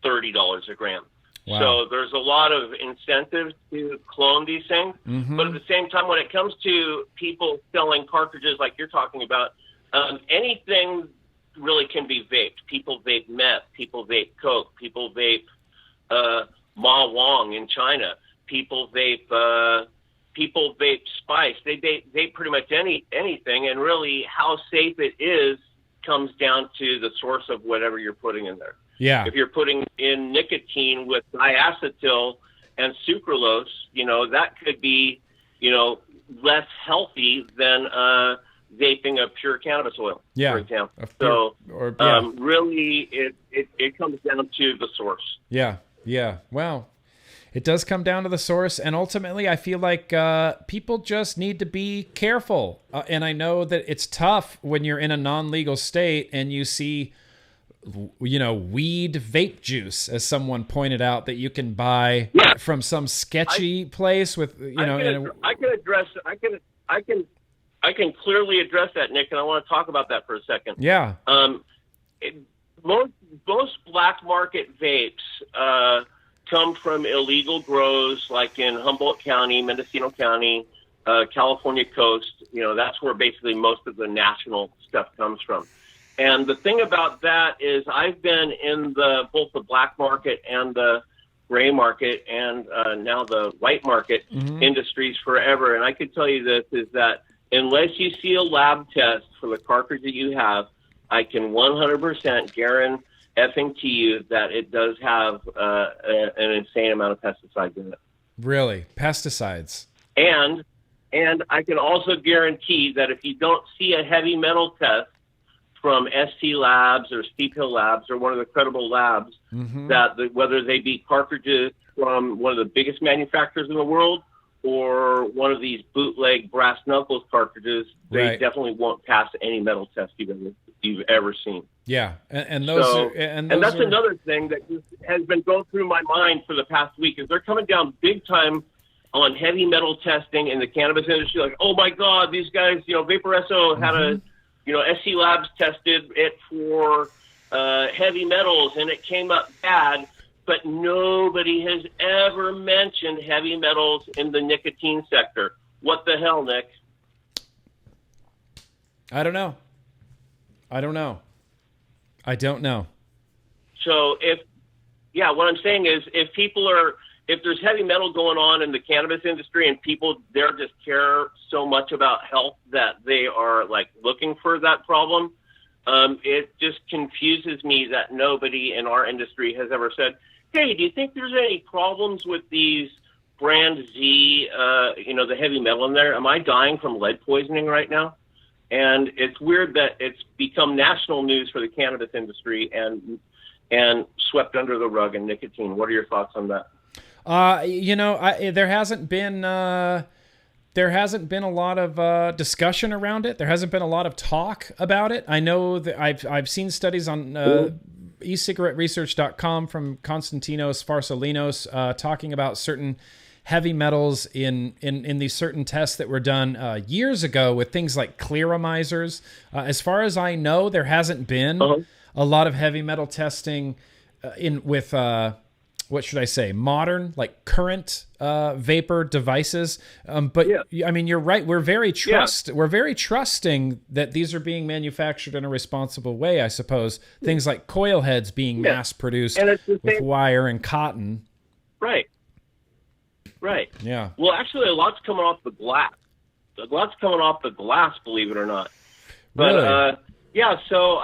$30 a gram. Wow. So there's a lot of incentives to clone these things. But at the same time, when it comes to people selling cartridges like you're talking about, anything really can be vaped. People vape meth. People vape coke. People vape Ma Wong in China. People vape spice. They vape pretty much anything. And really how safe it is comes down to the source of whatever you're putting in there. Yeah. If you're putting in nicotine with diacetyl and sucralose, that could be, less healthy than vaping a pure cannabis oil, for example. Really, it comes down to the source. Yeah. Well, it does come down to the source, and ultimately, I feel like people just need to be careful. And I know that it's tough when you're in a non-legal state and you see weed vape juice, as someone pointed out, that you can buy from some sketchy place with, I can clearly address that, Nick, and I want to talk about that for a second. Yeah. Most black market vapes come from illegal grows, like in Humboldt County, Mendocino County, California coast. That's where basically most of the national stuff comes from. And the thing about that is I've been in both the black market and the gray market and now the white market industries forever. And I can tell you this, is that unless you see a lab test for the cartridge that you have, I can 100% guarantee you that it does have an insane amount of pesticides in it. Really? Pesticides? And I can also guarantee that if you don't see a heavy metal test from ST Labs or Steep Hill Labs or one of the credible labs, whether they be cartridges from one of the biggest manufacturers in the world or one of these bootleg Brass Knuckles cartridges, they definitely won't pass any metal test you've ever you've ever seen. Yeah, and those So, are, and that's are, another thing that just has been going through my mind for the past week is they're coming down big time on heavy metal testing in the cannabis industry. Like, oh my God, these guys, Vaporesso had a, SC Labs tested it for heavy metals and it came up bad, but nobody has ever mentioned heavy metals in the nicotine sector. What the hell, Nick? I don't know. So what I'm saying is if there's heavy metal going on in the cannabis industry and people there just care so much about health that they are like looking for that problem, it just confuses me that nobody in our industry has ever said, hey, do you think there's any problems with these brand Z, the heavy metal in there? Am I dying from lead poisoning right now? And it's weird that it's become national news for the cannabis industry and swept under the rug in nicotine. What are your thoughts on that? There hasn't been a lot of discussion around it. There hasn't been a lot of talk about it. I know that I've seen studies on ecigaretteresearch.com from Konstantinos Farsalinos talking about certain heavy metals in these certain tests that were done years ago with things like clearamizers. As far as I know, there hasn't been a lot of heavy metal testing with what should I say, modern, like current vapor devices. But yeah. I mean, you're right. We're very trusting that these are being manufactured in a responsible way, I suppose. Things like coil heads being mass produced with wire and cotton. Right. Yeah. Well, actually, a lot's coming off the glass. Believe it or not. But Really? So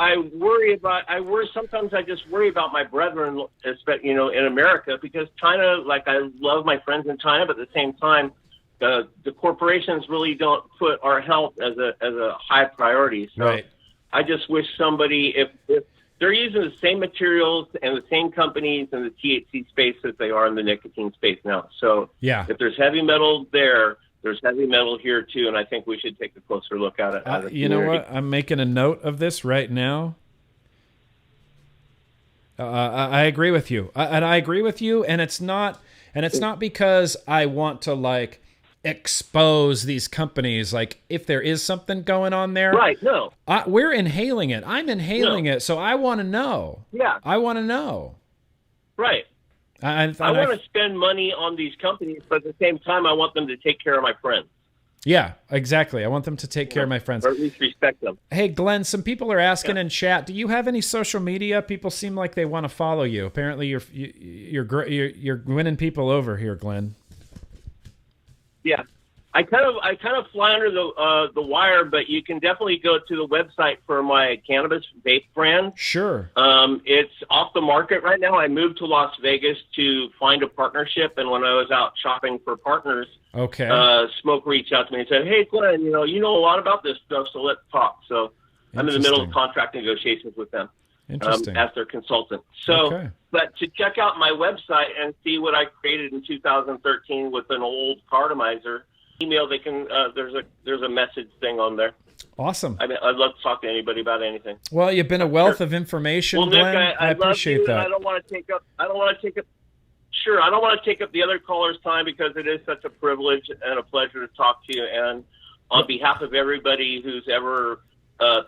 sometimes I just worry about my brethren, especially, in America, because China, like, I love my friends in China, but at the same time, the corporations really don't put our health as a high priority. So Right. I just wish somebody, if they're using the same materials and the same companies in the THC space as they are in the nicotine space now. So if there's heavy metal there, there's heavy metal here too, and I think we should take a closer look at it. As a you know what? I'm making a note of this right now. I agree with you, and it's not because I want to like expose these companies. Like, if there is something going on there, right? No, we're inhaling it. I'm inhaling it, so I want to know. Yeah, I want to know. Right. I want to spend money on these companies, but at the same time, I want them to take care of my friends. Yeah, exactly. I want them to take care of my friends. Or at least respect them. Hey, Glenn, some people are asking in chat, do you have any social media? People seem like they want to follow you. Apparently, you're winning people over here, Glenn. Yeah. I kind of fly under the wire, but you can definitely go to the website for my cannabis vape brand. Sure. It's off the market right now. I moved to Las Vegas to find a partnership, and when I was out shopping for partners, Smoke reached out to me and said, "Hey, Glenn, you know a lot about this stuff, so let's talk." So I'm in the middle of contract negotiations with them as their consultant. So, but to check out my website and see what I created in 2013 with an old cartomizer. Email, they can. There's a message thing on there. Awesome. I mean, I'd love to talk to anybody about anything. Well, you've been a wealth of information, well, Nick, Glenn. I appreciate that. I don't want to take up. Sure, I don't want to take up the other callers' time because it is such a privilege and a pleasure to talk to you. And on behalf of everybody who's ever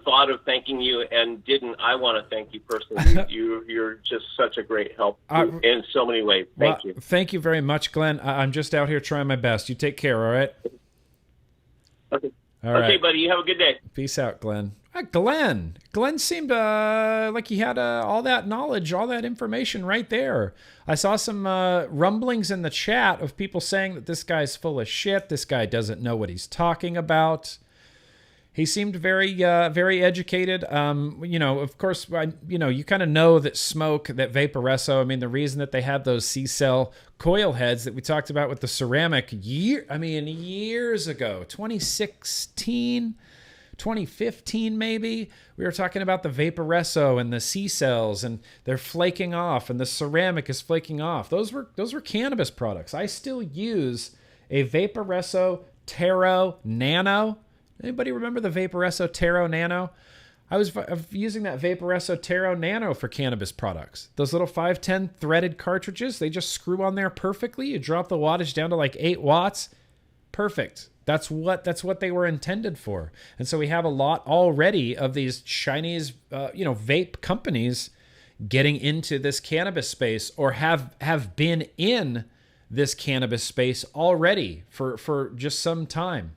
thought of thanking you and didn't, I want to thank you personally. You're just such a great help in so many ways. Thank you. Thank you very much, Glenn. I'm just out here trying my best. You take care, all right? Okay. All right. Okay, buddy. You have a good day. Peace out, Glenn. Glenn seemed like he had all that knowledge, all that information right there. I saw some rumblings in the chat of people saying that this guy's full of shit. This guy doesn't know what he's talking about. He seemed very, very educated. Of course, you kind of know that that Vaporesso, I mean, the reason that they have those C-cell coil heads that we talked about with the ceramic years ago, 2016, 2015 maybe, we were talking about the Vaporesso and the C-cells, and they're flaking off, and the ceramic is flaking off. Those were cannabis products. I still use a Vaporesso Taro Nano. Anybody remember the Vaporesso Taro Nano? I was using that Vaporesso Tero Nano for cannabis products. Those little 510 threaded cartridges, they just screw on there perfectly. You drop the wattage down to like 8 watts. Perfect. That's what they were intended for. And so we have a lot already of these Chinese, vape companies getting into this cannabis space, or have been in this cannabis space already for just some time.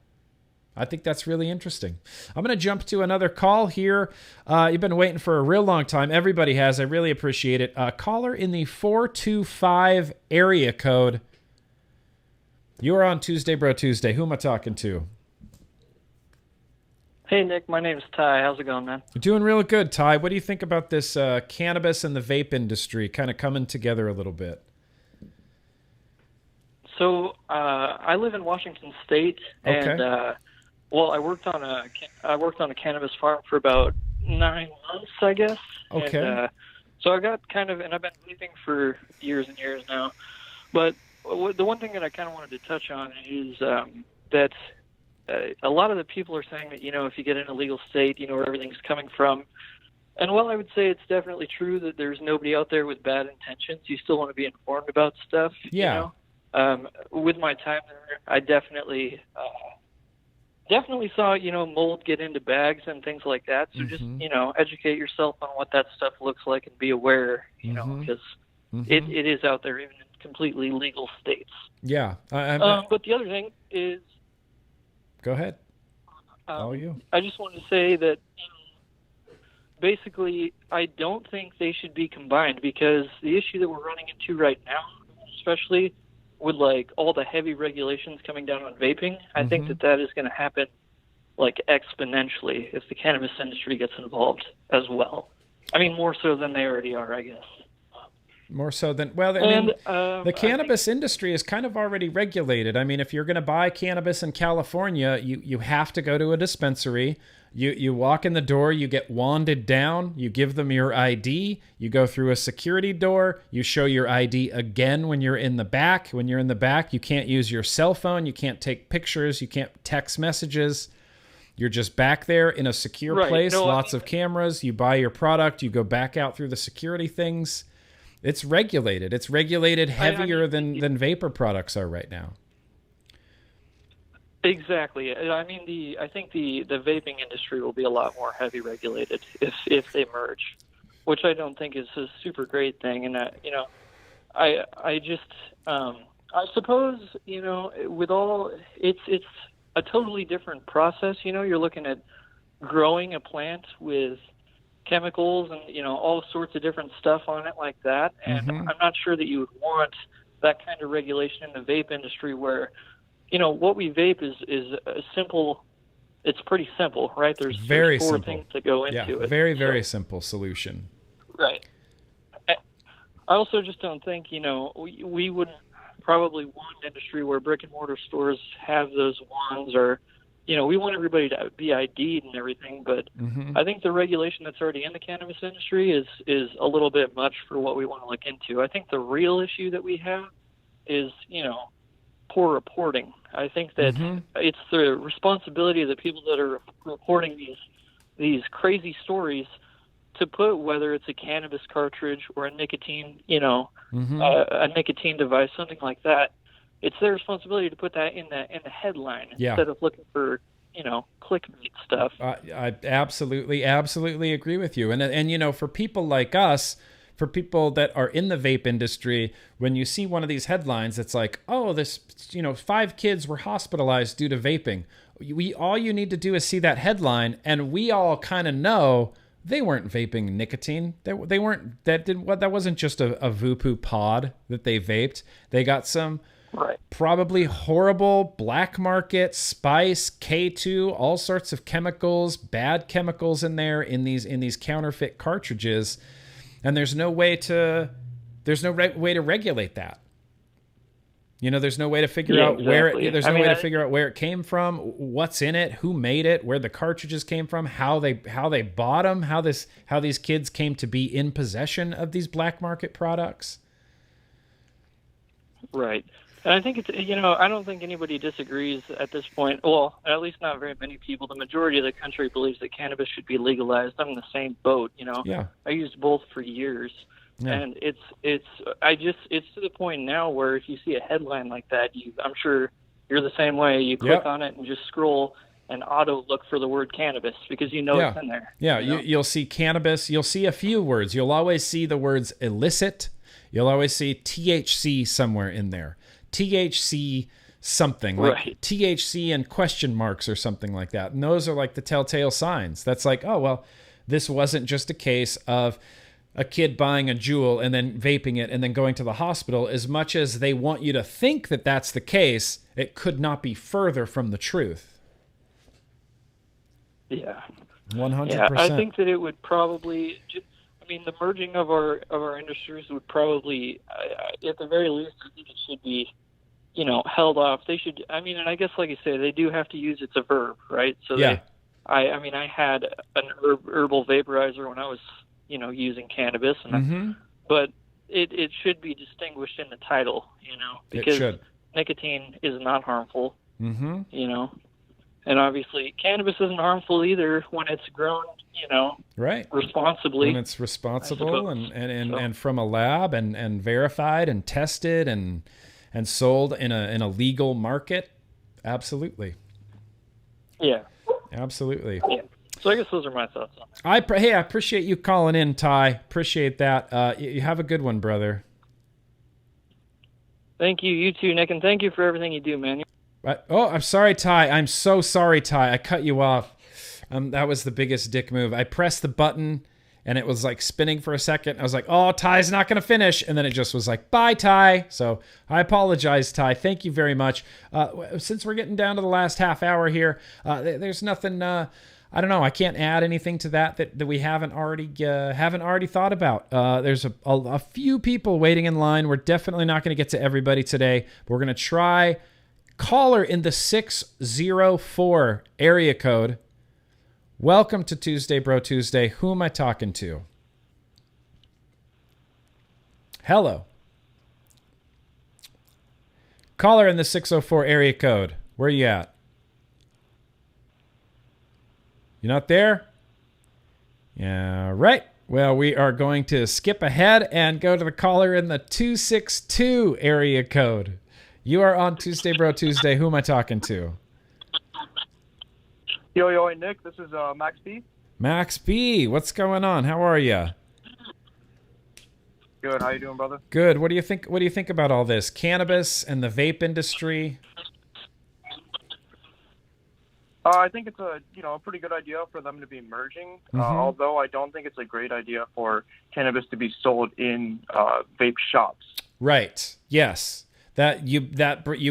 I think that's really interesting. I'm going to jump to another call here. You've been waiting for a real long time. Everybody has. I really appreciate it. Caller in the 425 area code. You are on Tuesday Bro Tuesday. Who am I talking to? Hey, Nick. My name's Ty. How's it going, man? You're doing real good, Ty. What do you think about this cannabis and the vape industry kind of coming together a little bit? So I live in Washington State, and I worked on a cannabis farm for about 9 months, I guess. Okay. And, so I got and I've been vaping for years and years now. But the one thing that I kind of wanted to touch on is that a lot of the people are saying that, if you get in a legal state, you know where everything's coming from. And while I would say it's definitely true that there's nobody out there with bad intentions, you still want to be informed about stuff. Yeah. With my time there, I definitely saw, mold get into bags and things like that. So just, educate yourself on what that stuff looks like and be aware, because it is out there even in completely legal states. Yeah. But the other thing is... Go ahead. All you. I just wanted to say that basically I don't think they should be combined, because the issue that we're running into right now, especially with like all the heavy regulations coming down on vaping, I think that is going to happen like exponentially if the cannabis industry gets involved as well. I mean, more so than they already are, I guess. More so than, the cannabis industry is kind of already regulated. I mean, if you're going to buy cannabis in California, you have to go to a dispensary. You walk in the door, you get wanded down, you give them your ID, you go through a security door, you show your ID again when you're in the back. When you're in the back, you can't use your cell phone, you can't take pictures, you can't text messages. You're just back there in a secure place, lots of cameras, you buy your product, you go back out through the security things. It's regulated. It's regulated heavier than vapor products are right now. Exactly. I think the vaping industry will be a lot more heavy regulated if they merge, which I don't think is a super great thing. And I suppose with all it's a totally different process. You're looking at growing a plant with chemicals and all sorts of different stuff on it like that. And I'm not sure that you would want that kind of regulation in the vape industry where what we vape is a simple. It's pretty simple, right? There's four simple things that go into it. Very simple solution. Right. I also just don't think we wouldn't probably want an industry where brick and mortar stores have those wands, or we want everybody to be ID'd and everything, but I think the regulation that's already in the cannabis industry is a little bit much for what we want to look into. I think the real issue that we have is poor reporting. I think that it's the responsibility of the people that are reporting these crazy stories to put, whether it's a cannabis cartridge or a nicotine, a nicotine device, something like that. It's their responsibility to put that in the headline instead of looking for clickbait stuff. I absolutely agree with you. And for people like us, for people that are in the vape industry, when you see one of these headlines, it's like, oh, this 5 kids were hospitalized due to vaping. All you need to do is see that headline, and we all kind of know they weren't vaping nicotine. They weren't. That wasn't just a Vupu pod that they vaped. They got some. Right. Probably horrible black market spice, K2, all sorts of chemicals, bad chemicals in there in these counterfeit cartridges, and there's no way to regulate that. There's no way to figure out where to figure out where it came from, what's in it, who made it, where the cartridges came from, how they bought them, how these kids came to be in possession of these black market products. Right. And I think it's, I don't think anybody disagrees at this point. Well, at least not very many people. The majority of the country believes that cannabis should be legalized. I'm in the same boat, Yeah. I used both for years. Yeah. And it's to the point now where if you see a headline like that, I'm sure you're the same way. You click on it and just scroll and auto look for the word cannabis because it's in there. Yeah, you'll see cannabis. You'll see a few words. You'll always see the words illicit. You'll always see THC somewhere in there. THC something, like right. THC and question marks or something like that. And those are like the telltale signs. That's like, oh, well, this wasn't just a case of a kid buying a jewel and then vaping it and then going to the hospital. As much as they want you to think that that's the case, it could not be further from the truth. Yeah. 100%. Yeah, I think that it would probably... the merging of our industries would probably, at the very least, I think it should be, held off. They should. And I guess, like you say, they do have to use it's a verb, right? So yeah. I had an herbal vaporizer when I was, using cannabis, and but it should be distinguished in the title, because nicotine is not harmful, and obviously cannabis isn't harmful either when it's grown. Right. Responsibly. When it's responsible and from a lab and verified and tested and sold in a legal market. Absolutely. Yeah. Absolutely. Yeah. So I guess those are my thoughts on it. I appreciate you calling in, Ty. Appreciate that. You have a good one, brother. Thank you. You too, Nick, and thank you for everything you do, man. Oh, I'm sorry, Ty. I'm so sorry, Ty. I cut you off. That was the biggest dick move. I pressed the button and it was like spinning for a second. I was like, oh, Ty's not going to finish. And then it just was like, bye, Ty. So I apologize, Ty. Thank you very much. Since we're getting down to the last half hour here, there's nothing, I don't know. I can't add anything to that we haven't already thought about. There's a few people waiting in line. We're definitely not going to get to everybody today. But we're going to try caller in the 604 area code. Welcome to Tuesday, Bro Tuesday. Who am I talking to? Hello. Caller in the 604 area code. Where you at? You not there? Yeah, right. Well, we are going to skip ahead and go to the caller in the 262 area code. You are on Tuesday, Bro Tuesday. Who am I talking to? Yo, hey, Nick. This is Max B. Max B. What's going on? How are you? Good. How you doing, brother? Good. What do you think? What do you think about all this cannabis and the vape industry? I think it's a pretty good idea for them to be merging. Although I don't think it's a great idea for cannabis to be sold in vape shops. Right. Yes. That you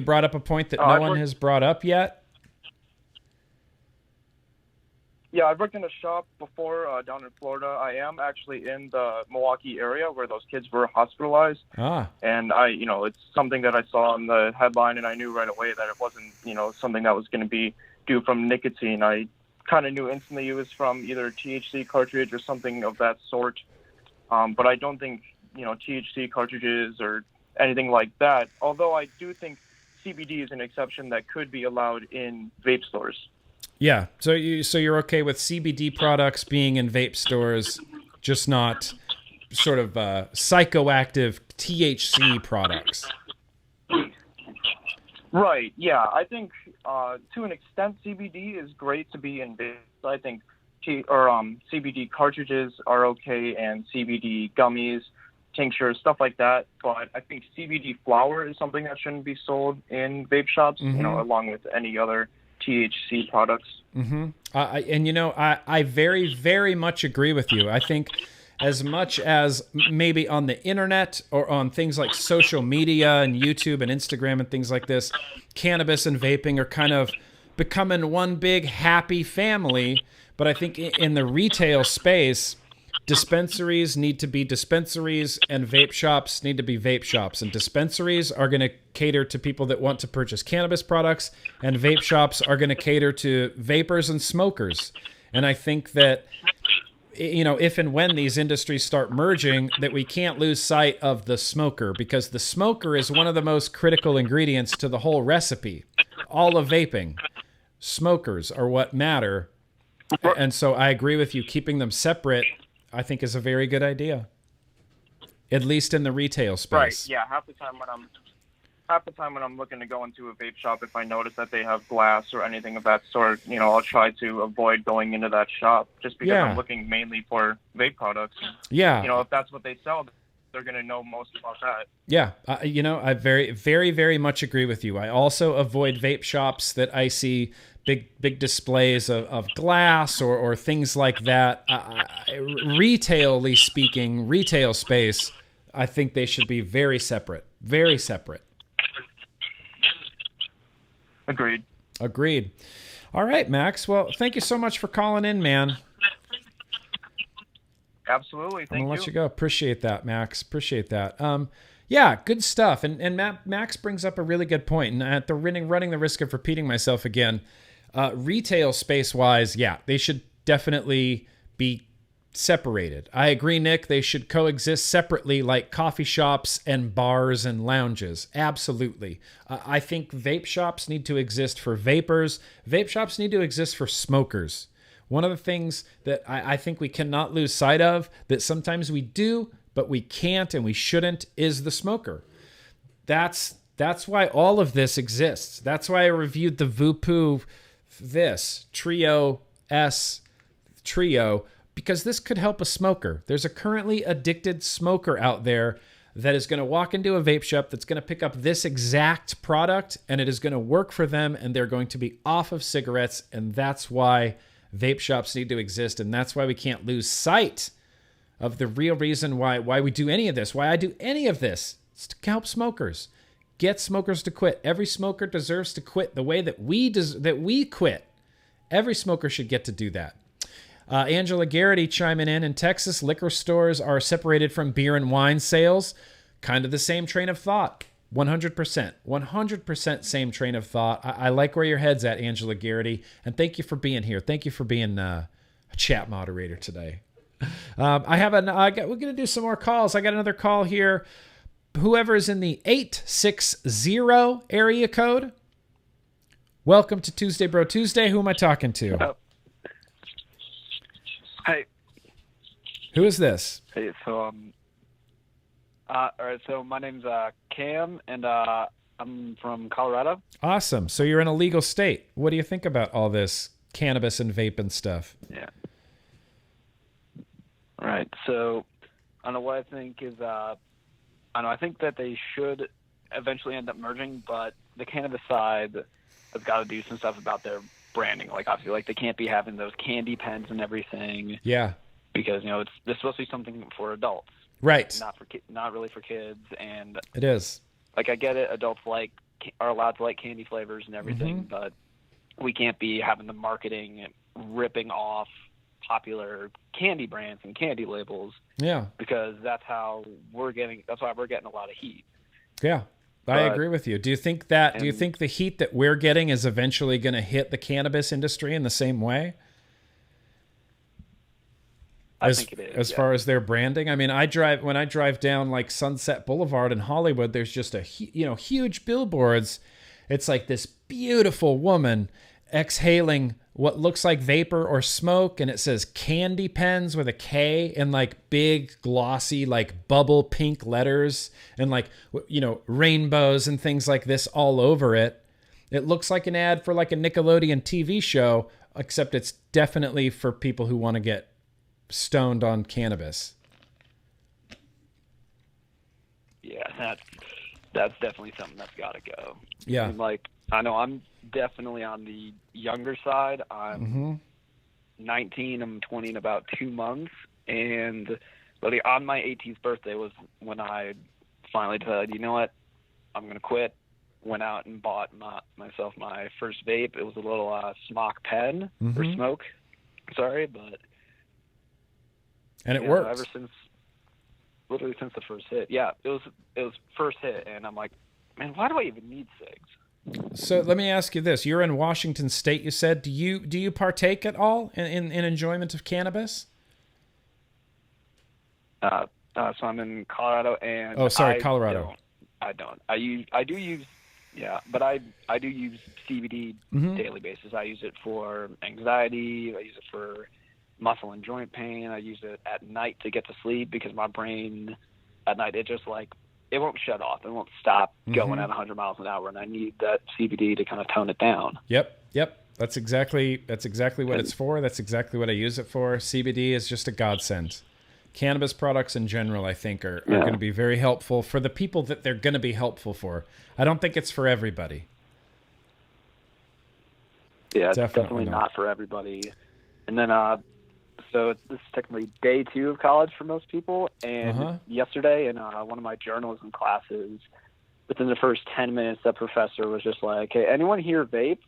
brought up a point that no one has brought up yet. Yeah, I've worked in a shop before down in Florida. I am actually in the Milwaukee area where those kids were hospitalized. And it's something that I saw in the headline, and I knew right away that it wasn't, something that was going to be due from nicotine. I kind of knew instantly it was from either THC cartridge or something of that sort. But I don't think, THC cartridges or anything like that. Although I do think CBD is an exception that could be allowed in vape stores. Yeah, so you're okay with CBD products being in vape stores, just not sort of psychoactive THC products. Right. Yeah, I think to an extent CBD is great to be in vape. I think CBD cartridges are okay, and CBD gummies, tinctures, stuff like that. But I think CBD flower is something that shouldn't be sold in vape shops, along with any other THC products. I very, very much agree with you. I think as much as maybe on the internet or on things like social media and YouTube and Instagram and things like this, cannabis and vaping are kind of becoming one big happy family. But I think in the retail space, dispensaries need to be dispensaries and vape shops need to be vape shops. And dispensaries are going to cater to people that want to purchase cannabis products, and vape shops are going to cater to vapors and smokers. And I think that if and when these industries start merging, that we can't lose sight of the smoker, because the smoker is one of the most critical ingredients to the whole recipe. All of vaping, smokers are what matter. And so I agree with you. Keeping them separate, I think, is a very good idea, at least in the retail space. Right. Yeah. Half the time when I'm looking to go into a vape shop, if I notice that they have glass or anything of that sort, I'll try to avoid going into that shop just because I'm looking mainly for vape products. Yeah. If that's what they sell, they're going to know most about that. Yeah. I very, very, very much agree with you. I also avoid vape shops that I see big displays of glass or things like that. Retail space, I think they should be very separate. Very separate. Agreed. All right, Max. Well, thank you so much for calling in, man. Absolutely. I'm going to let you go. Appreciate that, Max. Appreciate that. Yeah, good stuff. And Max brings up a really good point. And at the running the risk of repeating myself again, retail space-wise, they should definitely be separated. I agree, Nick. They should coexist separately, like coffee shops and bars and lounges. Absolutely. I think vape shops need to exist for vapors. Vape shops need to exist for smokers. One of the things that I think we cannot lose sight of, that sometimes we do, but we can't and we shouldn't, is the smoker. That's why all of this exists. That's why I reviewed the Vupu Trio, because this could help a smoker. There's a currently addicted smoker out there that is going to walk into a vape shop that's going to pick up this exact product, and it is going to work for them, and they're going to be off of cigarettes, and that's why vape shops need to exist, and that's why we can't lose sight of the real reason why we do any of this, why I do any of this. It's to help smokers. Get smokers to quit. Every smoker deserves to quit the way that we quit. Every smoker should get to do that. Angela Garrity chiming in Texas, liquor stores are separated from beer and wine sales. Kind of the same train of thought. 100% same train of thought. I like where your head's at, Angela Garrity, and thank you for being here. Thank you for being a chat moderator today. We're going to do some more calls. I got another call here. Whoever is in the 860 area code, welcome to Tuesday Bro Tuesday. Who am I talking to? Hey. Who is this? Hey, so all right, so my name's Cam, and I'm from Colorado. Awesome. So you're in a legal state. What do you think about all this cannabis and vape and stuff? Yeah. All right. So I don't know what I think is. I think that they should eventually end up merging, but the cannabis side has got to do some stuff about their branding. Like, obviously, they can't be having those candy pens and everything. Yeah. Because it's supposed to be something for adults. Right. Not really for kids. And it is. Like, I get it. Adults are allowed to like candy flavors and everything, but we can't be having the marketing ripping off popular candy brands and candy labels. Yeah. Because that's why we're getting a lot of heat. Yeah. I agree with you. Do you think the heat that we're getting is eventually going to hit the cannabis industry in the same way? I think it is. As far as their branding, I mean, when I drive down like Sunset Boulevard in Hollywood, there's just huge billboards. It's like this beautiful woman exhaling what looks like vapor or smoke, and it says candy pens with a K in like big glossy like bubble pink letters, and like rainbows and things like this all over it. It looks like an ad for like a Nickelodeon TV show, except it's definitely for people who want to get stoned on cannabis. Yeah, that's definitely something that's got to go. Yeah. I know I'm definitely on the younger side. I'm 19. I'm 20 in about 2 months. And on my 18th birthday was when I finally decided, you know what, I'm going to quit. Went out and bought myself my first vape. It was a little smoke pen for smoke. Sorry, but... And it works. Ever since the first hit. Yeah, it was first hit, and I'm like, man, why do I even need cigs? So let me ask you this: you're in Washington State, you said. Do you partake at all in enjoyment of cannabis? So I'm in Colorado, and Colorado. I do use CBD daily basis. I use it for anxiety. I use it for muscle and joint pain. I use it at night to get to sleep because my brain at night, it just it won't shut off. It won't stop going at 100 miles an hour, and I need that CBD to kind of tone it down. Yep. That's exactly what it's for. That's exactly what I use it for. CBD is just a godsend. Cannabis products in general, I think, are going to be very helpful for the people that they're going to be helpful for. I don't think it's for everybody. Yeah, it's definitely not for everybody. And then, so this is technically day 2 of college for most people. And yesterday in one of my journalism classes, within the first 10 minutes, that professor was just like, "Hey, anyone here vape?"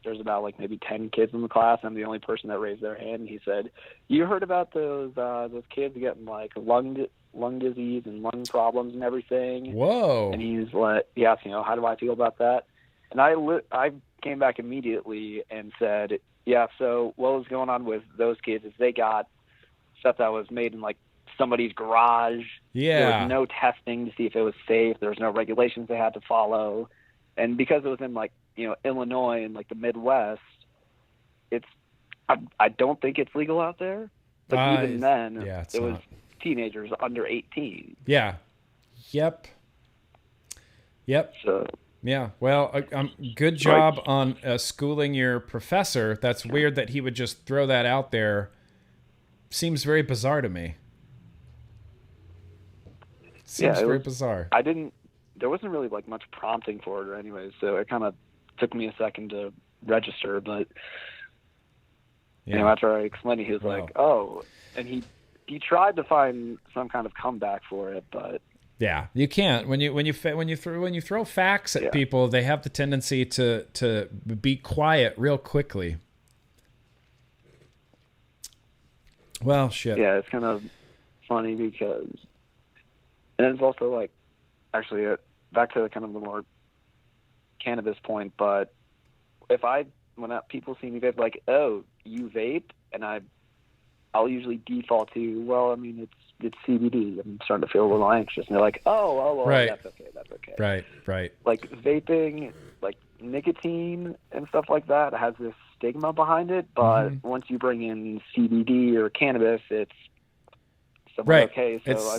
There's about maybe 10 kids in the class. I'm the only person that raised their hand. And he said, "You heard about those kids getting lung disease and lung problems and everything?" Whoa! And he's like, "He asked, how do I feel about that?" And I came back immediately and said, "Yeah. So what was going on with those kids is they got stuff that was made in somebody's garage. Yeah. There was no testing to see if it was safe. There was no regulations they had to follow, and because it was in Illinois and the Midwest, I don't think it's legal out there. But even then, it was teenagers under 18. Yeah. Yep. So, yeah. Well, good job on schooling your professor. That's weird that he would just throw that out there. Seems very bizarre to me. Seems very bizarre. There wasn't really much prompting for it or anyways, so it kind of took me a second to register, but after I explained it, he was like, "Oh," and he tried to find some kind of comeback for it, but yeah, you can't. When you throw facts at people, they have the tendency to be quiet real quickly. Well, shit. Yeah, it's kind of funny because, and it's also actually back to kind of the more cannabis point, but when people see me vape, "Oh, you vape," and I'll usually default to, "Well, I mean, it's CBD." I'm starting to feel a little anxious, and they're like, "Oh, right. That's okay." Right. Vaping, nicotine and stuff like that has this stigma behind it, but once you bring in CBD or cannabis, it's somewhat okay. So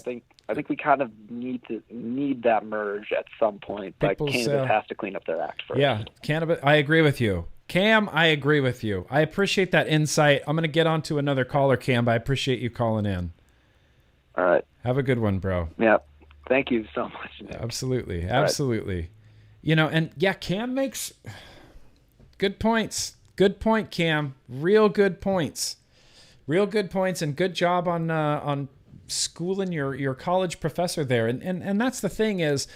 I think we kind of need that merge at some point. Cannabis has to clean up their act first. Yeah, cannabis. I agree with you, Cam. I agree with you. I appreciate that insight. I'm going to get on to another caller, Cam, but I appreciate you calling in. All right. Have a good one, bro. Yeah. Thank you so much, Nick. Absolutely. Right. Cam makes good points. Good point, Cam. Real good points, and good job on schooling your college professor there. And that's the thing is,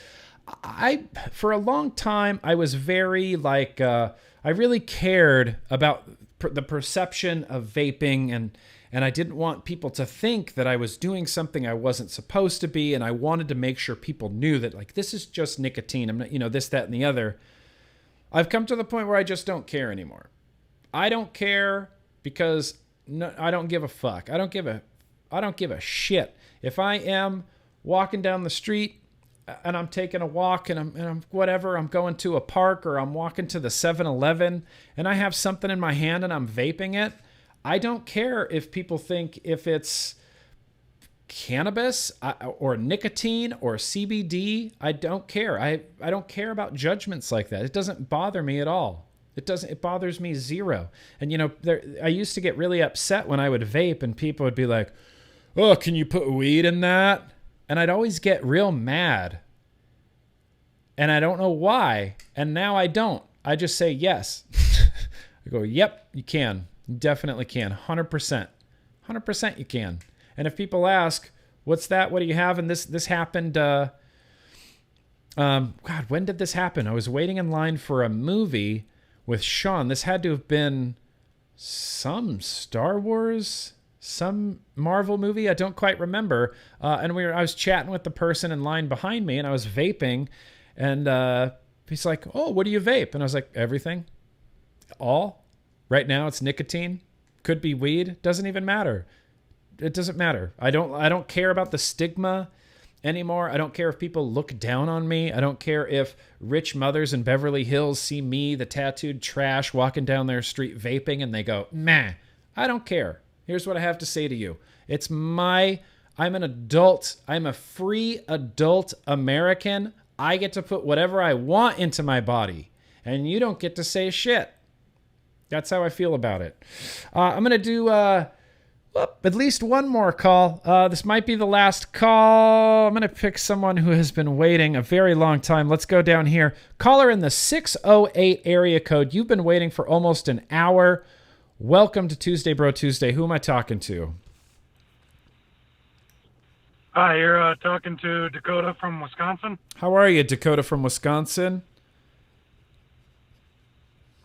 for a long time I was very I really cared about the perception of vaping, and I didn't want people to think that I was doing something I wasn't supposed to be, and I wanted to make sure people knew that this is just nicotine. I'm not, this, that, and the other. I've come to the point where I just don't care anymore. I don't care because I don't give a fuck. I don't give a shit. If I am walking down the street and I'm taking a walk and I'm going to a park or I'm walking to the 7-Eleven and I have something in my hand and I'm vaping it, I don't care if people think if it's cannabis or nicotine or CBD. I don't care. I don't care about judgments like that. It doesn't bother me at all. It bothers me zero. And I used to get really upset when I would vape and people would be like, "Oh, can you put weed in that?" And I'd always get real mad. And I don't know why. And now I don't. I just say yes. I go, "Yep, you can. You definitely can. 100%. 100% you can." And if people ask, "What's that? What do you have?" And this happened, God, when did this happen? I was waiting in line for a movie with Sean. This had to have been some Star Wars, some Marvel movie. I don't quite remember. And I was chatting with the person in line behind me, and I was vaping. And he's like, "Oh, what do you vape?" And I was like, "Everything. All. Right now it's nicotine. Could be weed. Doesn't even matter. it doesn't matter. I don't care about the stigma anymore. I don't care if people look down on me. I don't care if rich mothers in Beverly Hills see me, the tattooed trash, walking down their street vaping, and they go, meh. I don't care. Here's what I have to say to you. I'm an adult. I'm a free adult American. I get to put whatever I want into my body, and you don't get to say shit. That's how I feel about it. I'm going to do at least one more call. This might be the last call. I'm going to pick someone who has been waiting a very long time. Let's go down here. Caller in the 608 area code. You've been waiting for almost an hour. Welcome to Tuesday Bro Tuesday. Who am I talking to? Hi, you're talking to Dakota from Wisconsin. How are you, Dakota from Wisconsin?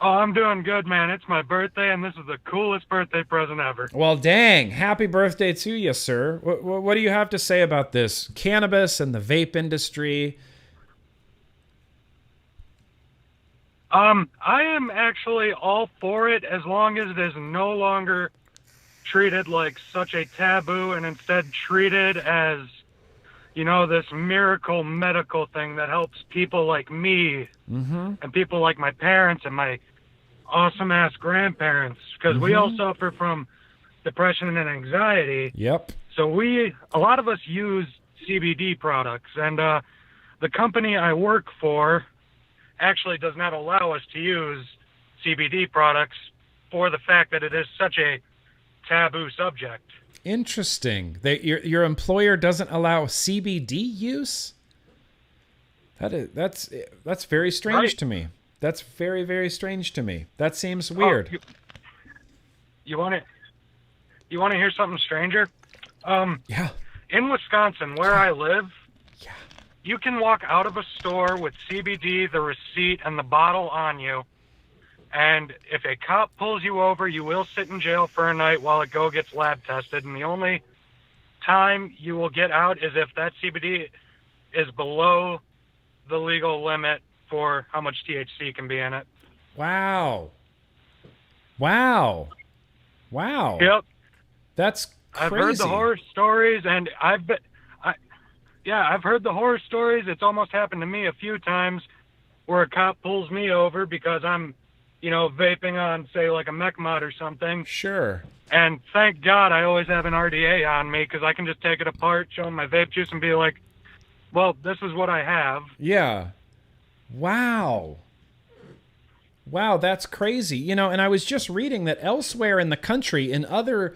Oh, I'm doing good, man. It's my birthday, and this is the coolest birthday present ever. Well, dang. Happy birthday to you, sir. What do you have to say about this? Cannabis and the vape industry. I am actually all for it as long as it is no longer treated like such a taboo and instead treated as, this miracle medical thing that helps people like me and people like my parents and my awesome-ass grandparents, because we all suffer from depression and anxiety. Yep. So a lot of us use CBD products, and the company I work for actually does not allow us to use CBD products for the fact that it is such a taboo subject. Interesting. Your employer doesn't allow CBD use? That's very strange to me. That's very, very strange to me. That seems weird. You want to hear something stranger? Yeah. In Wisconsin, where I live, you can walk out of a store with CBD, the receipt, and the bottle on you. And if a cop pulls you over, you will sit in jail for a night while it gets lab tested. And the only time you will get out is if that CBD is below the legal limit for how much THC can be in it. Wow. Yep. That's crazy. I've heard the horror stories, and I've heard the horror stories. It's almost happened to me a few times where a cop pulls me over because I'm vaping on, say, like a mech mod or something. Sure. And thank God I always have an RDA on me because I can just take it apart, show them my vape juice, and be like, well, this is what I have. Yeah. Wow, that's crazy. And I was just reading that elsewhere in the country, in other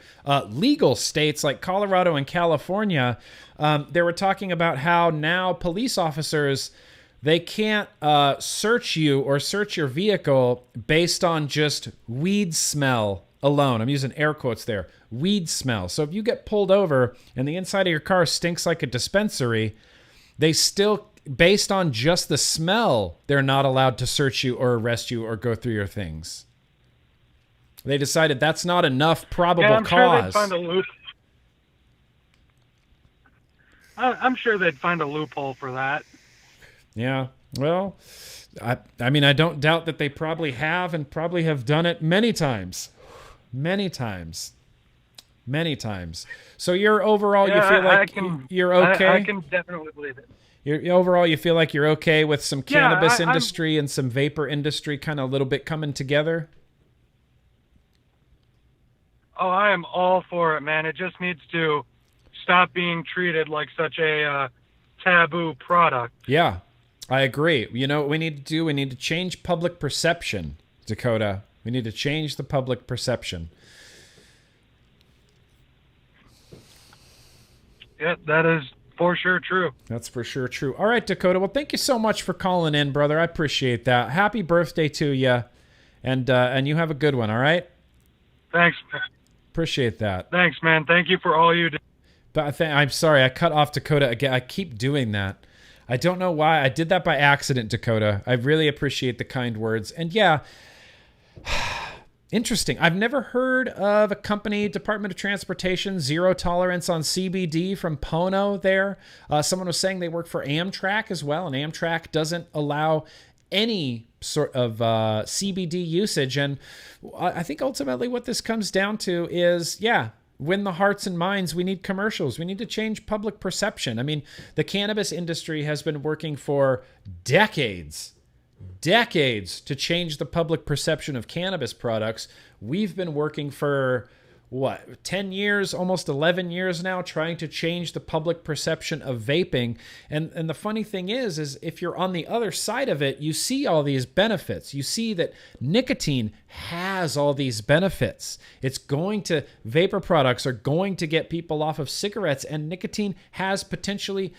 legal states like Colorado and California, they were talking about how now police officers, they can't search you or search your vehicle based on just weed smell alone. I'm using air quotes there. Weed smell. So if you get pulled over and the inside of your car stinks like a dispensary, they still, based on just the smell, they're not allowed to search you or arrest you or go through your things. They decided that's not enough probable cause. Sure they'd find a loop. I'm sure they'd find a loophole for that. Yeah, well, I mean, I don't doubt that they probably have and probably have done it many times. So you're overall, you feel like you're okay? I can definitely believe it. Overall, you feel like you're okay with some cannabis industry and some vapor industry kind of a little bit coming together? Oh, I am all for it, man. It just needs to stop being treated like such a taboo product. Yeah. I agree. What we need to do? We need to change public perception, Dakota. We need to change the public perception. Yeah, that is for sure true. That's for sure true. All right, Dakota. Well, thank you so much for calling in, brother. I appreciate that. Happy birthday to you, and you have a good one. All right. Thanks. Appreciate that. Thanks, man. Thank you for all you do. But I'm sorry, I cut off Dakota again. I keep doing that. I don't know why. I did that by accident, Dakota. I really appreciate the kind words. And yeah, interesting. I've never heard of a company, Department of Transportation, zero tolerance on CBD from Pono there. Someone was saying they work for Amtrak as well, and Amtrak doesn't allow any sort of CBD usage. And I think ultimately what this comes down to is, win the hearts and minds, we need commercials. We need to change public perception. I mean, the cannabis industry has been working for decades to change the public perception of cannabis products. We've been working for 10 years, almost 11 years now, trying to change the public perception of vaping. And the funny thing is if you're on the other side of it, you see all these benefits. You see that nicotine has all these benefits. Vapor products are going to get people off of cigarettes, and nicotine has potentially,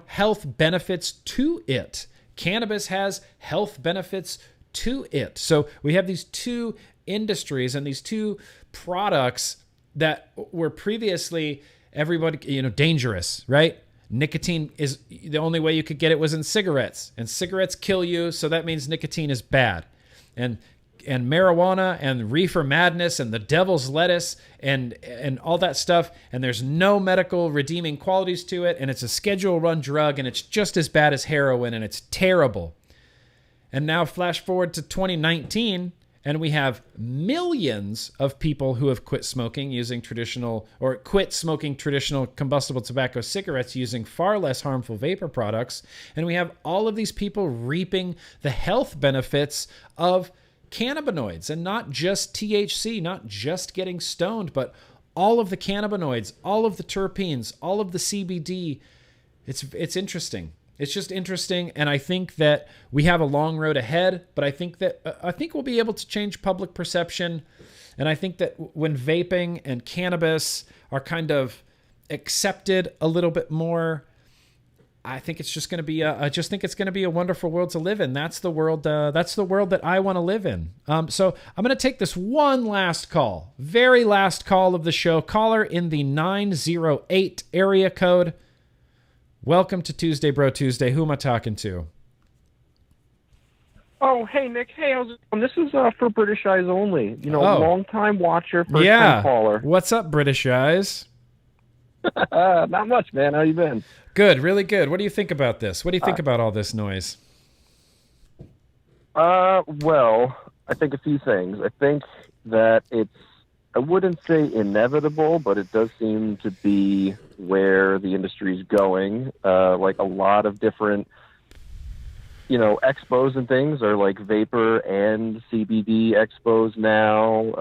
health benefits to it. Cannabis has health benefits to it. So we have these two industries and these two products that were previously everybody, dangerous, right? Nicotine is the only way you could get it was in cigarettes, and cigarettes kill you. So that means nicotine is bad. And marijuana and reefer madness and the devil's lettuce and all that stuff. And there's no medical redeeming qualities to it. And it's a Schedule I drug, and it's just as bad as heroin, and it's terrible. And now flash forward to 2019, and we have millions of people who have quit smoking traditional combustible tobacco cigarettes using far less harmful vapor products. And we have all of these people reaping the health benefits of cannabinoids, and not just THC, not just getting stoned, but all of the cannabinoids, all of the terpenes, all of the CBD. It's interesting. It's just interesting, and I think that we have a long road ahead, but I think we'll be able to change public perception, and I think that when vaping and cannabis are kind of accepted a little bit more, I think it's just going to be a wonderful world to live in. That's the world that I want to live in. So I'm going to take this one last call, very last call of the show. Caller in the 908 area code. Welcome to Tuesday Bro Tuesday. Who am I talking to? Oh, hey, Nick. Hey, how's it going? This is for British Eyes Only. Long-time watcher, first-time caller. What's up, British Eyes? Not much, man. How you been? Good, really good. What do you think about this? What do you think about all this noise? Well, I think a few things. I think that I wouldn't say inevitable, but it does seem to be where the industry is going. Like a lot of different, expos and things are like vapor and CBD expos now.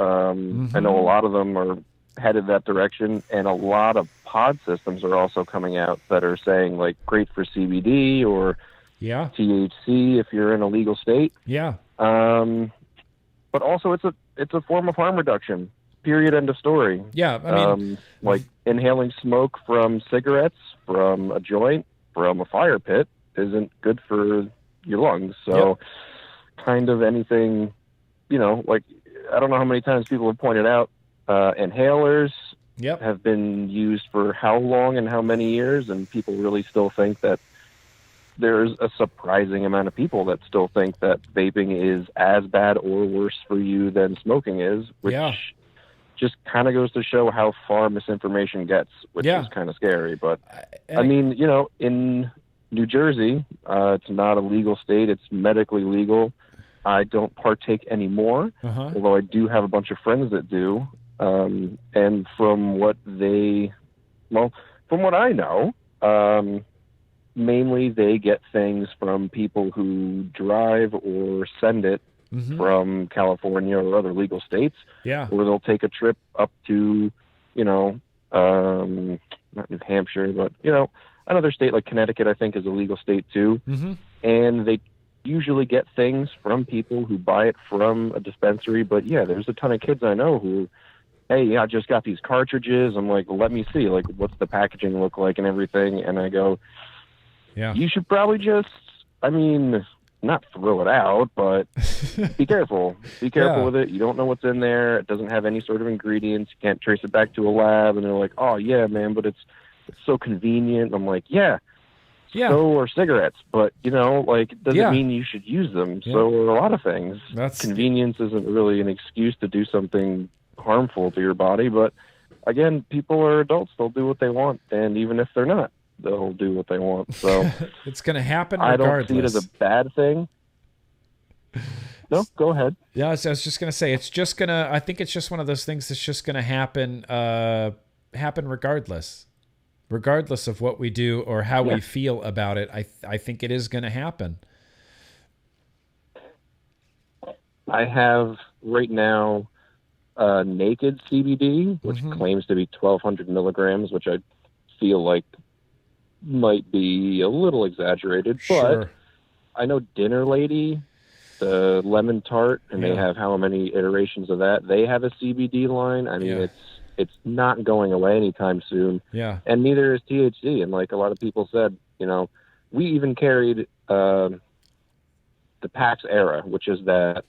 I know a lot of them are headed that direction, and a lot of pod systems are also coming out that are saying like great for CBD or THC if you're in a legal state. Yeah. But also it's a form of harm reduction. Period. End of story. Yeah, I mean, like inhaling smoke from cigarettes, from a joint, from a fire pit isn't good for your lungs. So, kind of anything, like I don't know how many times people have pointed out, inhalers have been used for how long and how many years, and people really still think that there's a surprising amount of people that still think that vaping is as bad or worse for you than smoking is, which just kind of goes to show how far misinformation gets, which is kind of scary. But I mean, in New Jersey, it's not a legal state. It's medically legal. I don't partake anymore, although I do have a bunch of friends that do. And from what I know, mainly they get things from people who drive or send it from California or other legal states, or they'll take a trip up to, not New Hampshire, but, another state like Connecticut, I think, is a legal state too. And they usually get things from people who buy it from a dispensary. But there's a ton of kids I know who, hey, I just got these cartridges. I'm like, let me see, like, what's the packaging look like and everything. And I go, you should probably just, not throw it out, but be careful. Be careful with it. You don't know what's in there. It doesn't have any sort of ingredients. You can't trace it back to a lab. And they're like, oh, yeah, man, but it's so convenient. I'm like, so are cigarettes. But, it doesn't mean you should use them. So are a lot of things. Convenience isn't really an excuse to do something harmful to your body. But, again, people are adults. They'll do what they want. And even if they're not, they'll do what they want. So it's going to happen regardless. I don't see it as a bad thing. No, go ahead. Yeah, I was just gonna say I think it's just one of those things that's just gonna happen regardless of what we do or how we feel about it. I think it is gonna happen. I have right now naked CBD, which claims to be 1,200 milligrams, which I feel like might be a little exaggerated. But I know Dinner Lady, the lemon tart, and they have how many iterations of that? They have a CBD line. I mean, it's not going away anytime soon. Yeah. And neither is THC. And like a lot of people said, we even carried the PAX Era, which is that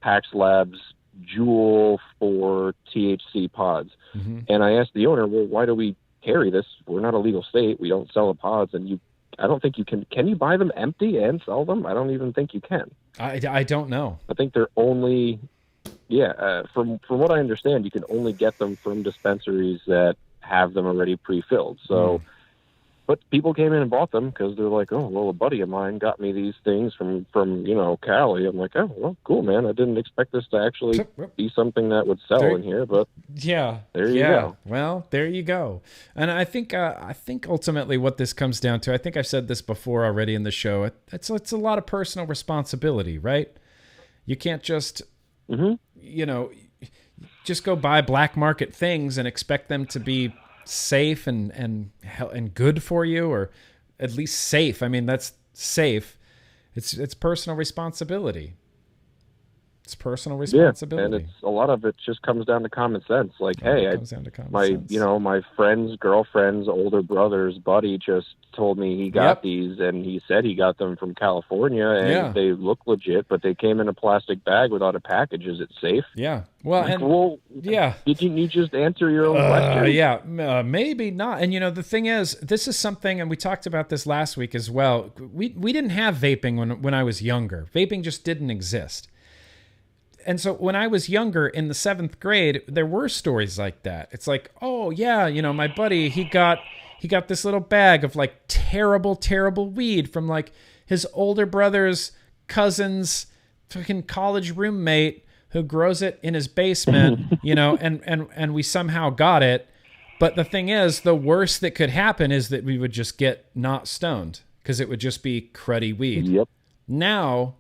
PAX Labs Jewel for THC pods. And I asked the owner, well, why do we carry this? We're not a legal state. We don't sell the pods. And I don't think you can you buy them empty and sell them? I don't even think you can. I don't know. I think they're only, from what I understand, you can only get them from dispensaries that have them already pre-filled. So, but people came in and bought them because they're like, oh, well, a buddy of mine got me these things from Cali. I'm like, oh, well, cool, man. I didn't expect this to actually be something that would sell in here, but there you go. Well, there you go. And I think ultimately what this comes down to, I think I've said this before already in the show. It's a lot of personal responsibility, right? You can't just, just go buy black market things and expect them to be safe and good for you, or at least safe. I mean, that's safe. It's personal responsibility. It's personal responsibility. And a lot of it just comes down to common sense. Like, hey, my friend's girlfriend's older brother's buddy just told me he got these, and he said he got them from California, and they look legit, but they came in a plastic bag without a package. Is it safe? Yeah. Well, Didn't you just answer your own question? Yeah, maybe not. And the thing is, this is something, and we talked about this last week as well. We didn't have vaping when I was younger. Vaping just didn't exist. And so when I was younger in the 7th grade, there were stories like that. It's like, oh yeah, my buddy, he got this little bag of like terrible, terrible weed from like his older brother's cousin's fucking college roommate who grows it in his basement, and we somehow got it. But the thing is, the worst that could happen is that we would just get not stoned because it would just be cruddy weed. Yep. Now,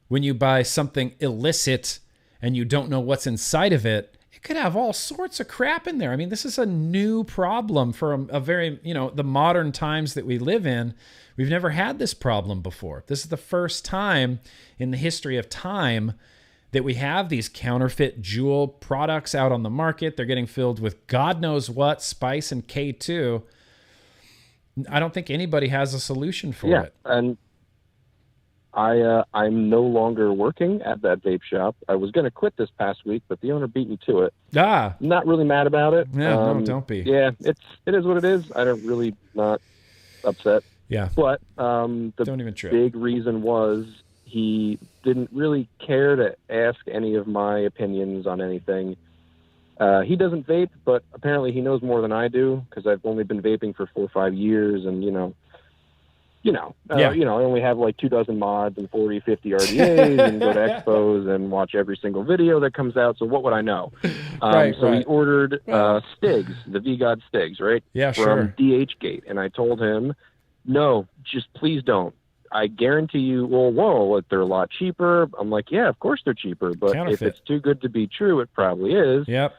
when you buy something illicit and you don't know what's inside of it, it could have all sorts of crap in there. I mean, this is a new problem for a very, the modern times that we live in. We've never had this problem before. This is the first time in the history of time that we have these counterfeit Juul products out on the market. They're getting filled with God knows what, spice and K2. I don't think anybody has a solution for it. And I'm no longer working at that vape shop. I was going to quit this past week, but the owner beat me to it. Not really mad about it. Yeah, no, don't be. Yeah, it is what it is. I don't really not upset. Yeah. But don't even trip. Big reason was he didn't really care to ask any of my opinions on anything. He doesn't vape, but apparently he knows more than I do because I've only been vaping for 4 or 5 years, and I only have like 24 mods and 40, 50 RDAs and go to expos and watch every single video that comes out. So what would I know? He ordered Stigs, the V-God Stigs, right? Yeah, from DHgate. And I told him, no, just please don't. I guarantee you, they're a lot cheaper. I'm like, yeah, of course they're cheaper. But if it's too good to be true, it probably is. Yep.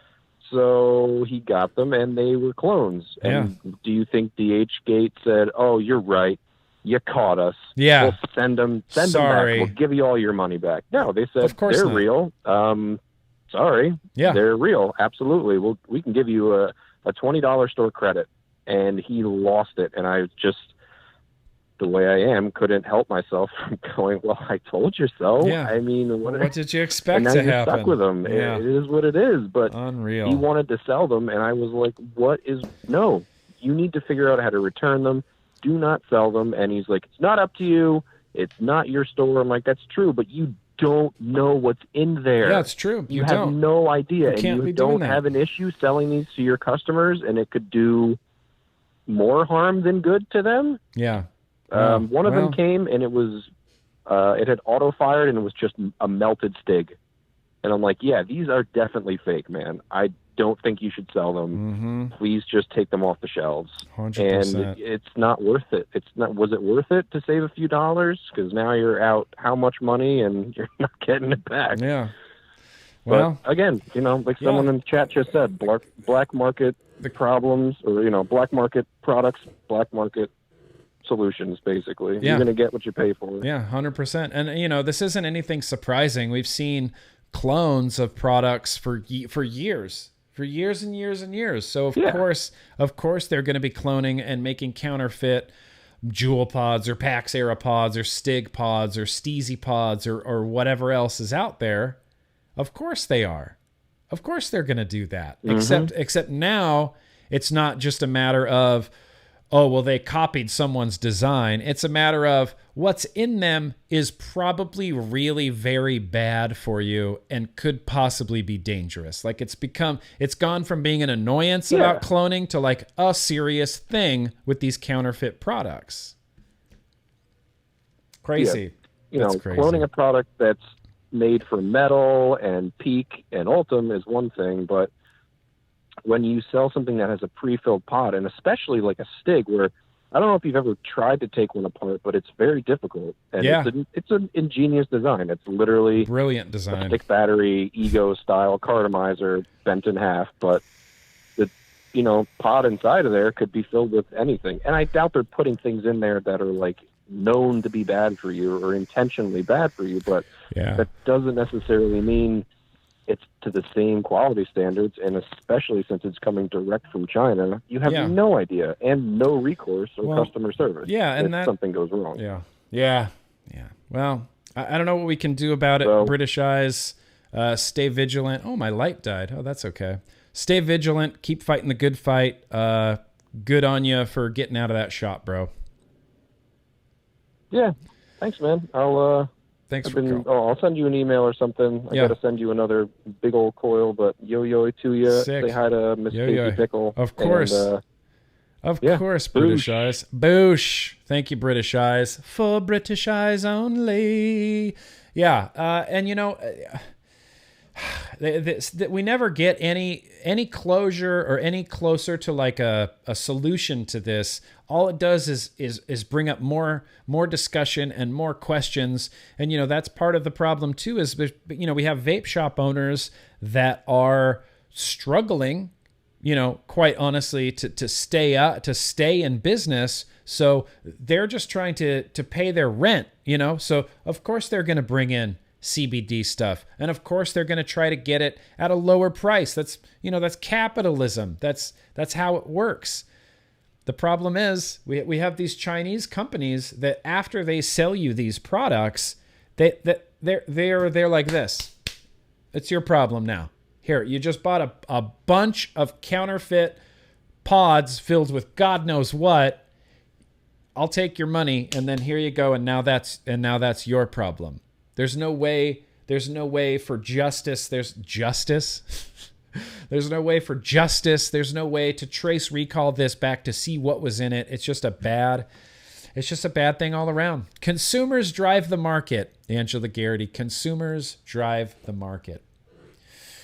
So he got them, and they were clones. And do you think DHgate said, oh, you're right, you caught us. Yeah. We'll send them back. We'll give you all your money back. No, they said, they're real. Sorry. Yeah. They're real. Absolutely. We can give you a $20 store credit. And he lost it. And I just, the way I am, couldn't help myself from going, well, I told you so. Yeah. I mean, what did you expect to happen? You're stuck with them. Yeah. It is what it is. But unreal. He wanted to sell them, and I was like, no, you need to figure out how to return them. Do not sell them. And he's like, it's not up to you. It's not your store. I'm like, that's true, but you don't know what's in there. Yeah, it's true. You have no idea. And you don't have an issue selling these to your customers, and it could do more harm than good to them. Yeah. One of them came, and it was It had auto-fired, and it was just a melted stig. And I'm like, yeah, these are definitely fake, man. I don't think you should sell them. Please just take them off the shelves. 100%. And it's not worth it. Was it worth it to save a few dollars? Because now you're out how much money, and you're not getting it back. Yeah. Well, but again, like someone in the chat just said, black market problems, or black market products, black market solutions. Basically, you're going to get what you pay for. Yeah, 100%. And this isn't anything surprising. We've seen clones of products for years. For years and years and years. So of course, they're going to be cloning and making counterfeit Jewel pods or Pax Era pods or Stig pods or Steezy pods or whatever else is out there. Of course they are. Of course they're going to do that. Except now it's not just a matter of, oh, well, they copied someone's design. It's a matter of what's in them is probably really very bad for you and could possibly be dangerous. Like it's gone from being an annoyance about cloning to like a serious thing with these counterfeit products. Crazy. Yeah. Cloning a product that's made for Metal and Peak and Ultim is one thing, but when you sell something that has a pre-filled pod, and especially like a Stig, where I don't know if you've ever tried to take one apart, but it's very difficult. And it's an ingenious design. It's literally brilliant design. A stick battery, Ego style cartomizer bent in half, but the pod inside of there could be filled with anything. And I doubt they're putting things in there that are like known to be bad for you or intentionally bad for you, but that doesn't necessarily mean it's to the same quality standards, and especially since it's coming direct from China, you have no idea and no recourse or customer service. Yeah, and if something goes wrong. Yeah. Well, I don't know what we can do about it. British Eyes, stay vigilant. Oh, my light died. Oh, that's okay. Stay vigilant. Keep fighting the good fight. Good on you for getting out of that shop, bro. Yeah. Thanks, man. I'll send you an email or something. I got to send you another big old coil, but yo to you. Sick. Say hi to Miss Casey Pickle. Of course. Of course, British Eyes. Boosh. Thank you, British Eyes. For British Eyes only. Yeah. And we never get any closure or any closer to like a solution to this. All it does is bring up more discussion and more questions. And that's part of the problem too, is we have vape shop owners that are struggling, quite honestly, to stay in business. So they're just trying to pay their rent, so of course they're going to bring in CBD stuff. And of course they're going to try to get it at a lower price. That's capitalism. That's how it works. The problem is we have these Chinese companies that after they sell you these products, they're like this. It's your problem now. Here, you just bought a bunch of counterfeit pods filled with God knows what. I'll take your money, and then here you go, and now that's your problem. There's no way for justice. There's justice. There's no way for justice. There's no way to trace recall this back to see what was in it. It's just a bad thing all around. Consumers drive the market, Angela Garrity. Consumers drive the market.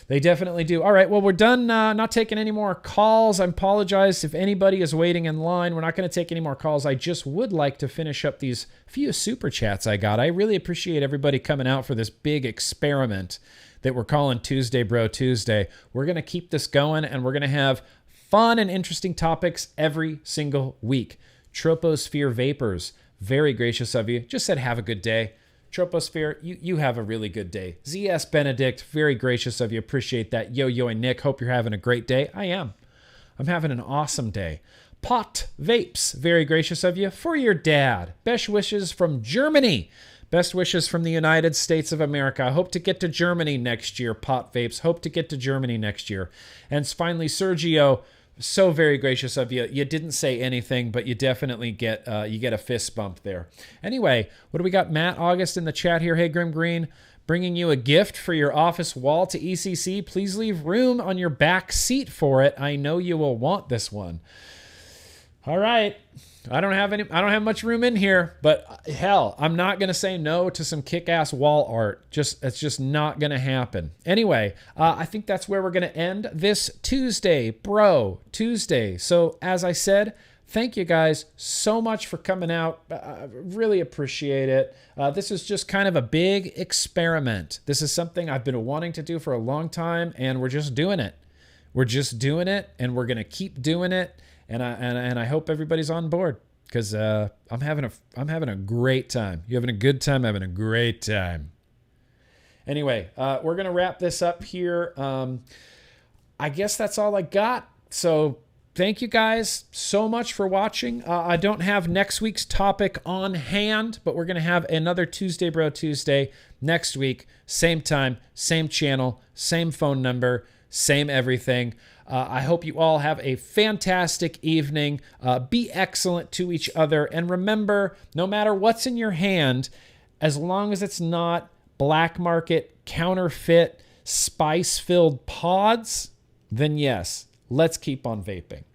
They definitely do. All right, well, we're done not taking any more calls. I apologize if anybody is waiting in line. We're not going to take any more calls. I just would like to finish up these few super chats I got. I really appreciate everybody coming out for this big experiment that we're calling Tuesday Bro Tuesday. We're going to keep this going, and we're going to have fun and interesting topics every single week. Troposphere Vapors, very gracious of you. Just said have a good day. Troposphere, you have a really good day. ZS Benedict, very gracious of you. Appreciate that. Yo and Nick, hope you're having a great day. I am. I'm having an awesome day. Pot Vapes, very gracious of you. For your dad, best wishes from Germany. Best wishes from the United States of America. I hope to get to Germany next year, Pot Vapes. Hope to get to Germany next year. And finally, Sergio, so very gracious of you. You didn't say anything, but you definitely get a fist bump there. Anyway, what do we got? Matt August in the chat here. Hey, GrimmGreen, bringing you a gift for your office wall to ECC. Please leave room on your back seat for it. I know you will want this one. All right. I don't have much room in here, but hell, I'm not going to say no to some kick-ass wall art. It's just not going to happen. Anyway, I think that's where we're going to end this Tuesday, Bro Tuesday. So as I said, thank you guys so much for coming out. I really appreciate it. This is just kind of a big experiment. This is something I've been wanting to do for a long time, and we're just doing it. We're just doing it, and we're going to keep doing it. And I hope everybody's on board, because I'm having a great time. You having a good time? Having a great time. Anyway, we're gonna wrap this up here. I guess that's all I got. So thank you guys so much for watching. I don't have next week's topic on hand, but we're gonna have another Tuesday Bro Tuesday next week. Same time, same channel, same phone number, same everything. I hope you all have a fantastic evening. Be excellent to each other. And remember, no matter what's in your hand, as long as it's not black market, counterfeit, spice-filled pods, then yes, let's keep on vaping.